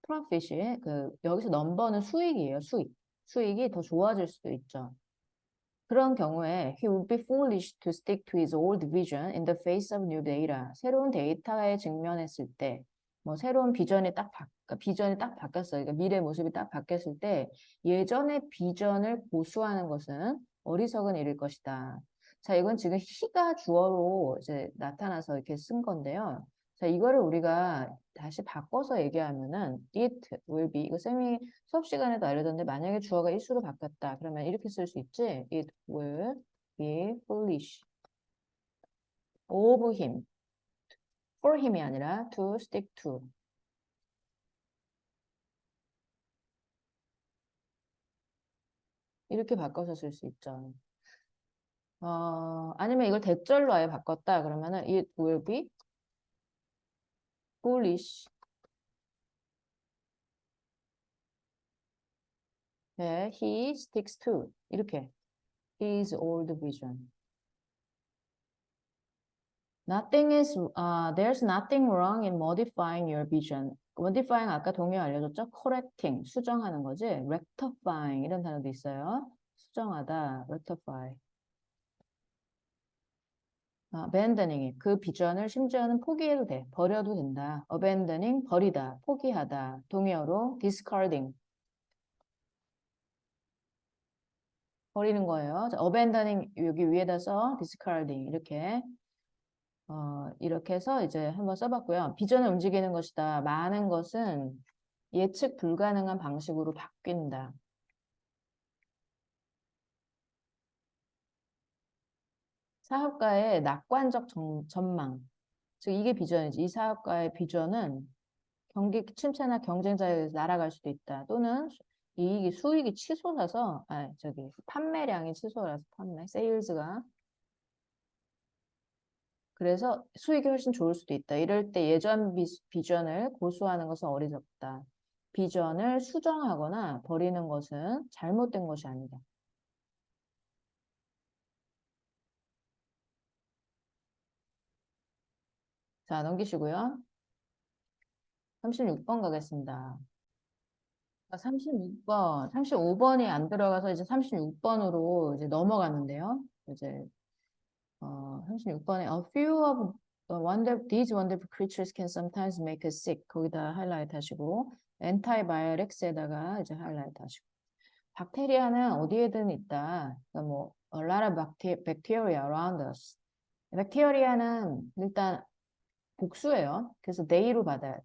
profit이 여기서 넘버는 수익이에요. 수익이 더 좋아질 수도 있죠. 그런 경우에 he would be foolish to stick to his old vision in the face of new data. 새로운 데이터에 직면했을 때, 뭐 새로운 비전이 딱 바뀌었어요. 그러니까 미래 모습이 딱 바뀌었을 때 예전의 비전을 고수하는 것은 어리석은 일일 것이다. 자, 이건 지금 he가 주어로 이제 나타나서 이렇게 쓴 건데요. 자, 이거를 우리가 다시 바꿔서 얘기하면은 it will be, 이거 쌤이 수업 시간에도 알려줬는데 만약에 주어가 일수로 바뀌었다. 그러면 이렇게 쓸 수 있지? It will be foolish of him. for him이 아니라 to stick to. 이렇게 바꿔서 쓸 수 있죠. 아니면 이걸 대절로 아예 바꿨다. 그러면은 it will be foolish. 네, he sticks to. 이렇게. his old vision. There's nothing wrong in modifying your vision. modifying 아까 동요 알려줬죠? correcting, 수정하는 거지. rectifying 이런 단어도 있어요. 수정하다, rectify. abandoning, 그 비전을 심지어는 포기해도 돼. 버려도 된다. abandoning, 버리다, 포기하다. 동요로 discarding, 버리는 거예요. 자, abandoning 여기 위에다 써 discarding 이렇게 이렇게 해서 이제 한번 써봤고요. 비전을 움직이는 것이다. 많은 것은 예측 불가능한 방식으로 바뀐다. 사업가의 낙관적 전망. 즉 이게 비전이지. 이 사업가의 비전은 경기 침체나 경쟁자에 의해서 날아갈 수도 있다. 또는 수익이 치솟아서 판매량이 치솟아서 세일즈가 그래서 수익이 훨씬 좋을 수도 있다. 이럴 때 예전 비전을 고수하는 것은 어리석다. 비전을 수정하거나 버리는 것은 잘못된 것이 아니다. 자, 넘기시고요. 36번 가겠습니다. 36번, 35번이 안 들어가서 이제 36번으로 이제 넘어가는데요. 이제 36번에 a few of these wonderful creatures can sometimes make us sick. 거기다 하이라이트 하시고 antibiotics에다가 이제 하이라이트 하시고 박테리아는 어디에든 있다. 그러니까 뭐 a lot of bacteria around us. 박테리아는 일단 복수예요. 그래서 they로 받아야 돼.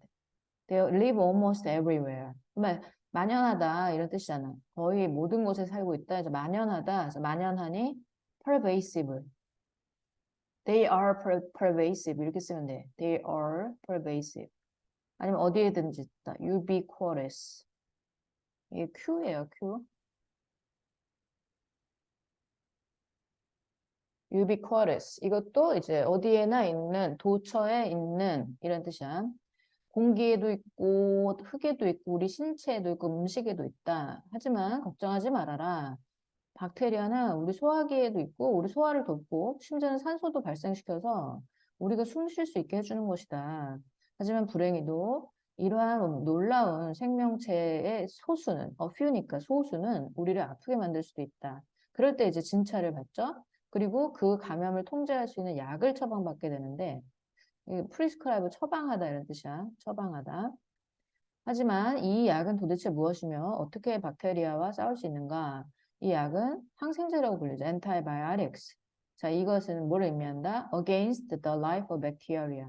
They live almost everywhere. 그러면 만연하다 이런 뜻이잖아. 거의 모든 곳에 살고 있다. 그래서 만연하다. 그래서 만연하니 pervasive. They are pervasive 이렇게 쓰면 돼. They are pervasive. 아니면 어디에든지 있다. ubiquitous. 이게 Q예요, Q. ubiquitous. 이것도 이제 어디에나 있는, 도처에 있는 이런 뜻이야. 공기에도 있고 흙에도 있고 우리 신체에도 있고 음식에도 있다. 하지만 걱정하지 말아라. 박테리아는 우리 소화기에도 있고 우리 소화를 돕고 심지어는 산소도 발생시켜서 우리가 숨 쉴 수 있게 해주는 것이다. 하지만 불행히도 이러한 놀라운 생명체의 소수는, few니까 소수는 우리를 아프게 만들 수도 있다. 그럴 때 이제 진찰을 받죠. 그리고 그 감염을 통제할 수 있는 약을 처방받게 되는데 프리스크라이브 처방하다 이런 뜻이야. 처방하다. 하지만 이 약은 도대체 무엇이며 어떻게 박테리아와 싸울 수 있는가? 이 약은 항생제라고 불리죠. antibiotics. 자, 이것은 뭘 의미한다? against the life of bacteria.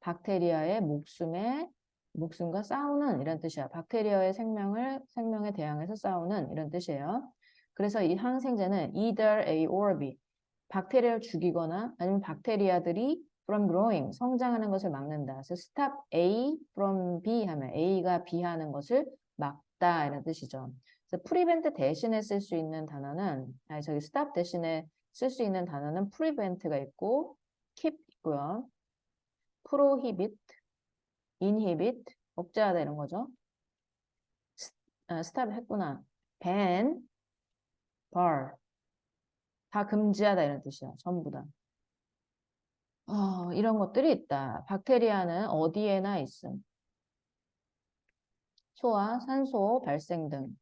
박테리아의 목숨과 싸우는 이런 뜻이야. 박테리아의 생명에 대항해서 싸우는 이런 뜻이에요. 그래서 이 항생제는 either A or B. 박테리아를 죽이거나 아니면 박테리아들이 from growing, 성장하는 것을 막는다. 그래서 stop A from B 하면 A가 B 하는 것을 막다 이런 뜻이죠. 그래서 prevent 대신에 쓸 수 있는 단어는 stop 대신에 쓸 수 있는 단어는 prevent가 있고 keep 있고요. prohibit, inhibit, 억제하다 이런 거죠. stop 했구나. ban, bar, 다 금지하다 이런 뜻이야. 전부 다. 이런 것들이 있다. 박테리아는 어디에나 있음. 소화, 산소 발생 등.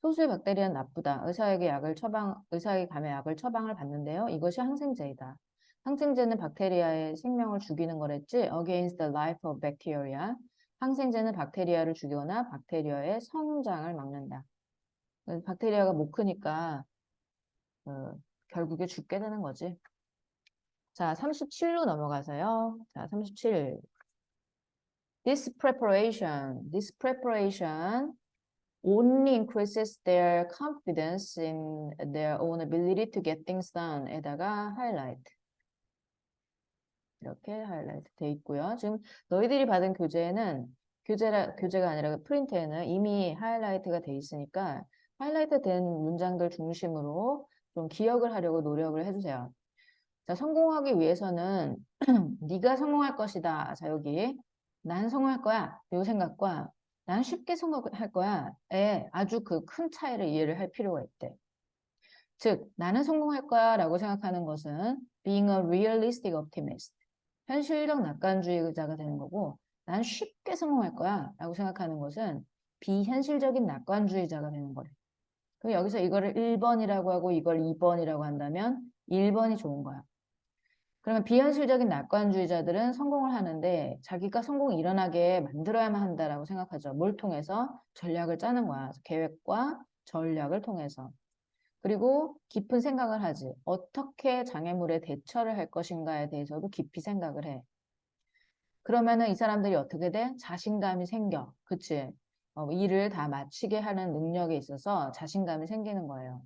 소수의 박테리아는 나쁘다. 의사에게 감의 약을 처방을 받는데요. 이것이 항생제이다. 항생제는 박테리아의 생명을 죽이는 거랬지. Against the life of bacteria. 항생제는 박테리아를 죽이거나 박테리아의 성장을 막는다. 박테리아가 못 크니까 결국에 죽게 되는 거지. 자, 37로 넘어가서요. 자, 37. This preparation only increases their confidence in their own ability to get things done. 에다가 highlight. 이렇게 하이라이트 돼 있고요. 지금 너희들이 받은 교재에는 교재가 아니라 프린트에는 이미 하이라이트가 돼 있으니까 하이라이트 된 문장들 중심으로 좀 기억을 하려고 노력을 해주세요. 자, 성공하기 위해서는 네가 성공할 것이다. 자, 여기 난 성공할 거야. 이 생각과 난 쉽게 성공할 거야에 아주 그 큰 차이를 이해를 할 필요가 있대. 즉, 나는 성공할 거야 라고 생각하는 것은 being a realistic optimist. 현실적 낙관주의자가 되는 거고 난 쉽게 성공할 거야 라고 생각하는 것은 비현실적인 낙관주의자가 되는 거래. 그럼 여기서 이거를 1번이라고 하고 이걸 2번이라고 한다면 1번이 좋은 거야. 그러면 비현실적인 낙관주의자들은 성공을 하는데 자기가 성공이 일어나게 만들어야만 한다라고 생각하죠. 뭘 통해서? 전략을 짜는 거야. 계획과 전략을 통해서. 그리고 깊은 생각을 하지. 어떻게 장애물에 대처를 할 것인가에 대해서도 깊이 생각을 해. 그러면은 이 사람들이 어떻게 돼? 자신감이 생겨. 그치? 일을 다 마치게 하는 능력에 있어서 자신감이 생기는 거예요.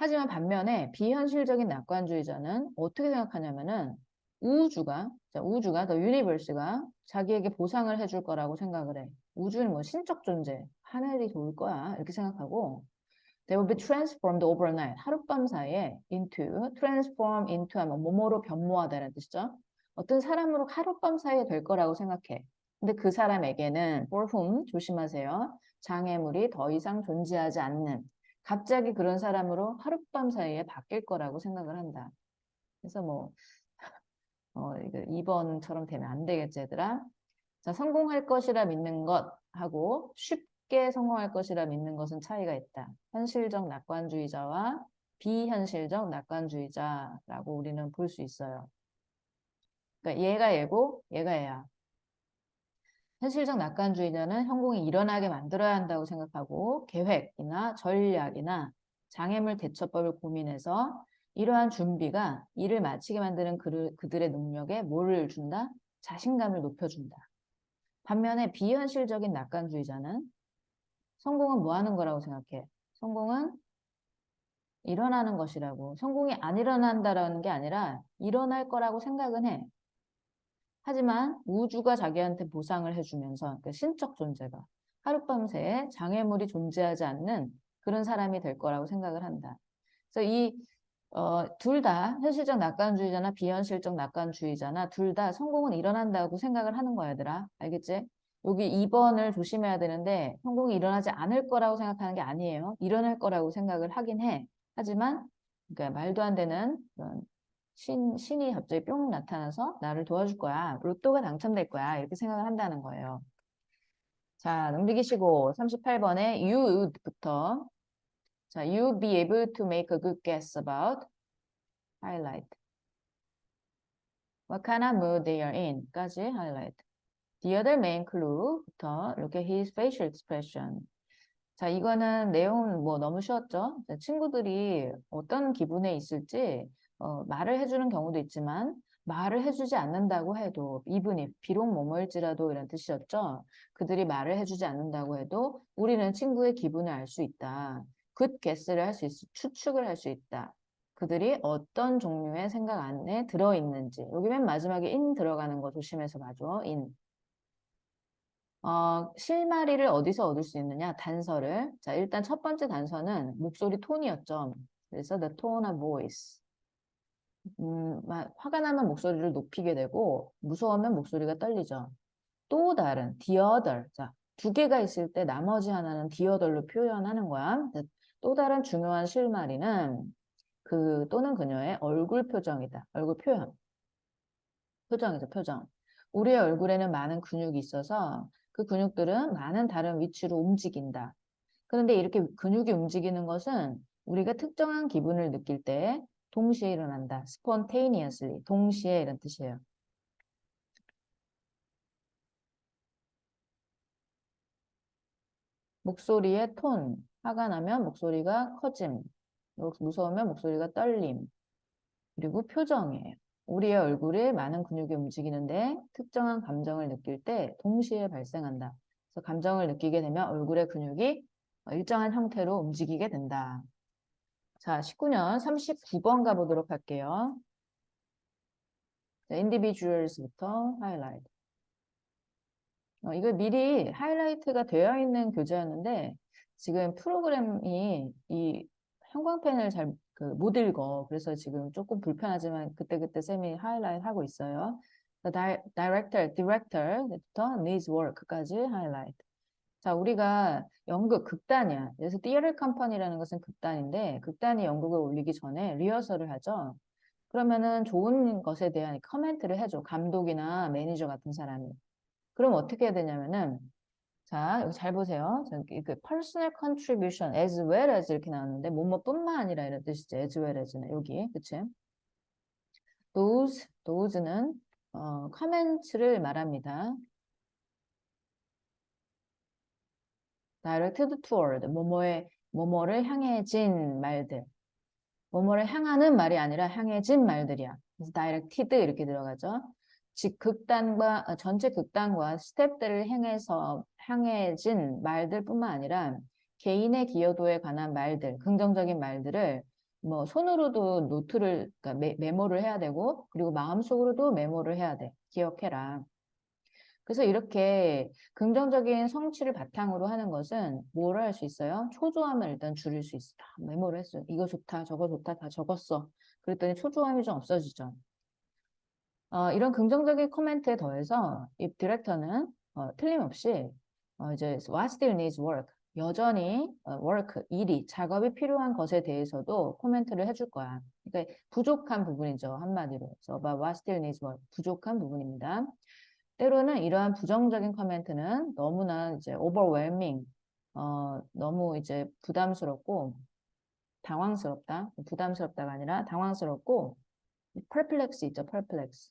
하지만 반면에 비현실적인 낙관주의자는 어떻게 생각하냐면은 우주가, the universe가 자기에게 보상을 해줄 거라고 생각을 해. 우주는 뭐 신적 존재, 하늘이 도울 거야. 이렇게 생각하고 They will be transformed overnight. 하룻밤 사이에 transform into 하면 뭐뭐로 변모하다는 뜻이죠. 어떤 사람으로 하룻밤 사이에 될 거라고 생각해. 근데 그 사람에게는 for whom 조심하세요. 장애물이 더 이상 존재하지 않는 갑자기 그런 사람으로 하룻밤 사이에 바뀔 거라고 생각을 한다. 그래서 뭐 이거 2번처럼 되면 안 되겠지, 얘들아. 자, 성공할 것이라 믿는 것하고 쉽게 성공할 것이라 믿는 것은 차이가 있다. 현실적 낙관주의자와 비현실적 낙관주의자라고 우리는 볼 수 있어요. 그러니까 얘가 얘고 얘가 얘야. 현실적 낙관주의자는 성공이 일어나게 만들어야 한다고 생각하고 계획이나 전략이나 장애물 대처법을 고민해서 이러한 준비가 일을 마치게 만드는 그들의 능력에 뭐를 준다? 자신감을 높여준다. 반면에 비현실적인 낙관주의자는 성공은 뭐 하는 거라고 생각해? 성공은 일어나는 것이라고. 성공이 안 일어난다라는 게 아니라 일어날 거라고 생각은 해. 하지만 우주가 자기한테 보상을 해주면서 그러니까 신적 존재가 하룻밤 새에 장애물이 존재하지 않는 그런 사람이 될 거라고 생각을 한다. 그래서 이 둘 다 현실적 낙관주의자나 비현실적 낙관주의자나 둘 다 성공은 일어난다고 생각을 하는 거야, 얘들아. 알겠지? 여기 2번을 조심해야 되는데 성공이 일어나지 않을 거라고 생각하는 게 아니에요. 일어날 거라고 생각을 하긴 해. 하지만 그러니까 말도 안 되는 그런 신이 갑자기 뿅 나타나서 나를 도와줄 거야. 로또가 당첨될 거야. 이렇게 생각을 한다는 거예요. 자, 넘기시고 38번에 you부터 자, you be able to make a good guess about highlight. What kind of mood they are in 까지 highlight. The other main clue부터 이렇게 his facial expression. 자, 이거는 내용은 뭐 너무 쉬웠죠? 친구들이 어떤 기분에 있을지 말을 해주는 경우도 있지만 말을 해주지 않는다고 해도 이분이 비록 뭐뭐일지라도 이런 뜻이었죠? 그들이 말을 해주지 않는다고 해도 우리는 친구의 기분을 알 수 있다. good guess를 할 수 있어. 추측을 할 수 있다. 그들이 어떤 종류의 생각 안에 들어있는지. 여기 맨 마지막에 in 들어가는 거 조심해서 봐줘. in. 실마리를 어디서 얻을 수 있느냐? 단서를. 자, 일단 첫 번째 단서는 목소리 톤이었죠. 그래서 the tone of voice. 화가 나면 목소리를 높이게 되고 무서우면 목소리가 떨리죠. 또 다른 the other. 자, 두 개가 있을 때 나머지 하나는 the other로 표현하는 거야. 또 다른 중요한 실마리는 또는 그녀의 얼굴 표정이다. 얼굴 표현. 표정이죠, 표정. 우리의 얼굴에는 많은 근육이 있어서 그 근육들은 많은 다른 위치로 움직인다. 그런데 이렇게 근육이 움직이는 것은 우리가 특정한 기분을 느낄 때 동시에 일어난다. spontaneously. 동시에 이런 뜻이에요. 목소리의 톤. 화가 나면 목소리가 커짐. 무서우면 목소리가 떨림. 그리고 표정이에요. 우리의 얼굴에 많은 근육이 움직이는데 특정한 감정을 느낄 때 동시에 발생한다. 그래서 감정을 느끼게 되면 얼굴의 근육이 일정한 형태로 움직이게 된다. 자, 19년 39번 가보도록 할게요. 자, individuals부터 하이라이트. 이거 미리 하이라이트가 되어 있는 교재였는데 지금 프로그램이 이 형광펜을 잘 못 읽어. 그래서 지금 조금 불편하지만 그때그때 쌤이 하이라이트 하고 있어요. director부터 needs work까지 하이라이트. 자, 우리가 연극, 극단이야. 그래서 theater company라는 것은 극단인데 극단이 연극을 올리기 전에 리허설을 하죠. 그러면은 좋은 것에 대한 커멘트를 해줘. 감독이나 매니저 같은 사람이. 그럼 어떻게 해야 되냐면은 자, 여기 잘 보세요. 저기 그 personal contribution as well as 이렇게 나왔는데 뭐뭐뿐만 아니라 이런 뜻이죠. as well as는 여기, 그치? those는 comments를 말합니다. directed toward 뭐뭐를 향해진 말들. 뭐뭐를 향하는 말이 아니라 향해진 말들이야. 그래서 directed 이렇게 들어가죠. 즉 극단과 전체 극단과 스텝들을 향해진 말들뿐만 아니라 개인의 기여도에 관한 말들, 긍정적인 말들을 뭐 손으로도 노트를 그러니까 메모를 해야 되고 그리고 마음속으로도 메모를 해야 돼. 기억해라. 그래서 이렇게 긍정적인 성취를 바탕으로 하는 것은 뭐를 할 수 있어요? 초조함을 일단 줄일 수 있어. 메모를 했어요. 이거 좋다, 저거 좋다, 다 적었어. 그랬더니 초조함이 좀 없어지죠. 이런 긍정적인 코멘트에 더해서 이 디렉터는 틀림없이 이제 what still needs work, 여전히 work, 일이, 작업이 필요한 것에 대해서도 코멘트를 해줄 거야. 그러니까 부족한 부분이죠, 한마디로. 그래서 about what still needs work, 부족한 부분입니다. 때로는 이러한 부정적인 코멘트는 너무나 이제 overwhelming, 너무 이제 부담스럽고 당황스럽다, 부담스럽다가 아니라 당황스럽고 perplex 있죠, perplex.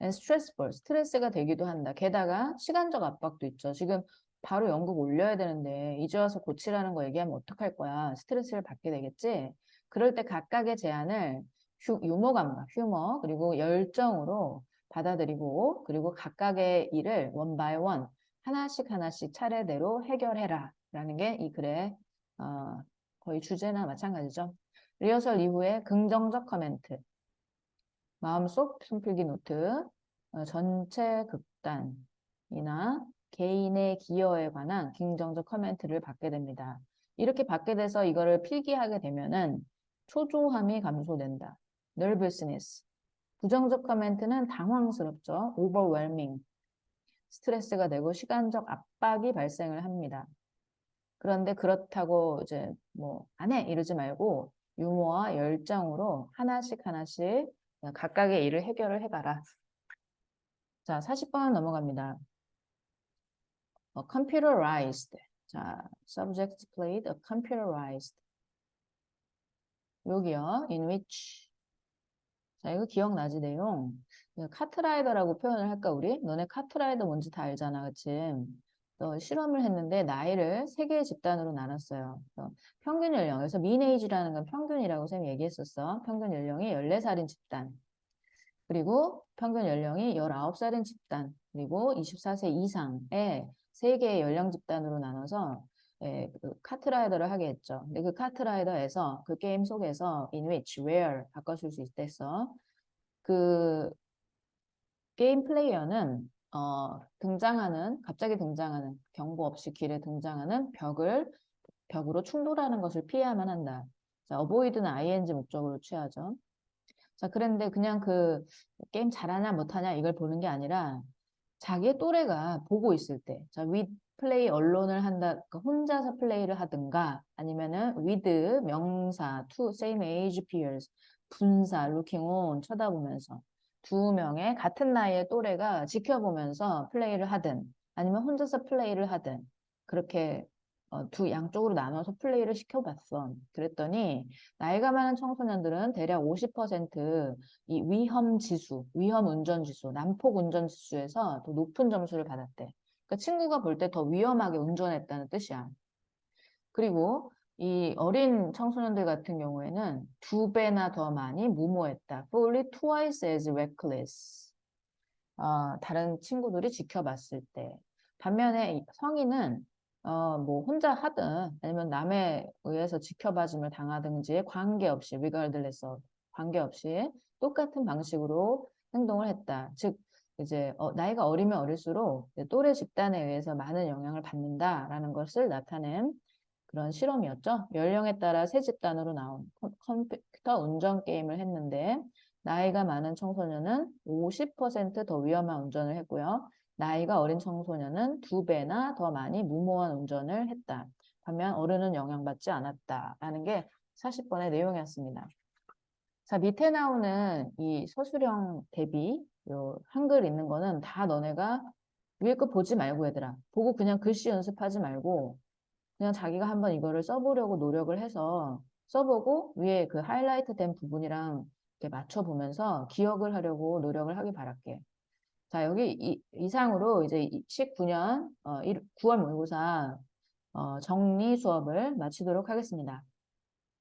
and stressful, 스트레스가 되기도 한다. 게다가 시간적 압박도 있죠. 지금 바로 연극 올려야 되는데 이제 와서 고치라는 거 얘기하면 어떡할 거야. 스트레스를 받게 되겠지. 그럴 때 각각의 제안을 유머감과 휴머 그리고 열정으로 받아들이고 그리고 각각의 일을 one by one 하나씩 차례대로 해결해라 라는 게 이 글의 거의 주제나 마찬가지죠. 리허설 이후에 긍정적 코멘트, 마음속 손필기 노트, 전체 극단이나 개인의 기여에 관한 긍정적 코멘트를 받게 됩니다. 이렇게 받게 돼서 이거를 필기하게 되면은 초조함이 감소된다. nervousness. 부정적 코멘트는 당황스럽죠. overwhelming. 스트레스가 되고 시간적 압박이 발생을 합니다. 그런데 그렇다고 이제 뭐 안 해 이러지 말고 유머와 열정으로 하나씩 각각의 일을 해결을 해가라. 자, 40번 넘어갑니다. computerized. 자, subject played a computerized. 여기요, in which. 자, 이거 기억나지, 내용? 카트라이더라고 표현을 할까, 우리? 너네 카트라이더 뭔지 다 알잖아, 그치? 실험을 했는데 나이를 3개의 집단으로 나눴어요. 평균 연령, 그래서 mean age라는 건 평균이라고 쌤이 얘기했었어. 평균 연령이 14살인 집단. 그리고 평균 연령이 19살인 집단, 그리고 24세 이상의 3개의 연령 집단으로 나눠서 그 카트라이더를 하게 했죠. 근데 그 카트라이더에서 그 게임 속에서 in which, where 바꿔줄 수 있댔어. 그 게임 플레이어는 갑자기 등장하는 경고 없이 길에 등장하는 벽으로 충돌하는 것을 피해야만 한다. 자, avoid는 ing 목적으로 취하죠. 자, 그런데 그냥 그 게임 잘하냐 못하냐 이걸 보는 게 아니라 자기의 또래가 보고 있을 때, 자, with play 언론을 한다, 그러니까 혼자서 플레이를 하든가 아니면은 with 명사 to same age peers 분사 looking on 쳐다보면서 두 명의 같은 나이의 또래가 지켜보면서 플레이를 하든 아니면 혼자서 플레이를 하든 그렇게 두 양쪽으로 나눠서 플레이를 시켜봤어. 그랬더니 나이가 많은 청소년들은 대략 50%이 위험 운전 지수, 난폭 운전 지수에서 더 높은 점수를 받았대. 그러니까 친구가 볼 때 더 위험하게 운전했다는 뜻이야. 그리고 이 어린 청소년들 같은 경우에는 2배나 더 많이 무모했다. fully twice as reckless. 다른 친구들이 지켜봤을 때. 반면에 성인은 뭐 혼자 하든 아니면 남에 의해서 지켜봐줌을 당하든지에 관계없이 regardless of, 관계없이 똑같은 방식으로 행동을 했다. 즉 이제 나이가 어리면 어릴수록 또래 집단에 의해서 많은 영향을 받는다라는 것을 나타낸 그런 실험이었죠. 연령에 따라 세 집단으로 나온 컴퓨터 운전 게임을 했는데 나이가 많은 청소년은 50%더 위험한 운전을 했고요. 나이가 어린 청소년은 2배나 더 많이 무모한 운전을 했다. 반면 어른은 영향받지 않았다라는 게 40번의 내용이었습니다. 자, 밑에 나오는 이 서술형 대비 요 한글 있는 거는 다 너네가 위에 거 보지 말고 얘들아. 보고 그냥 글씨 연습하지 말고 그냥 자기가 한번 이거를 써보려고 노력을 해서 써보고 위에 그 하이라이트 된 부분이랑 이렇게 맞춰보면서 기억을 하려고 노력을 하길 바랄게. 자, 여기 이상으로 이제 19년 9월 모의고사 정리 수업을 마치도록 하겠습니다.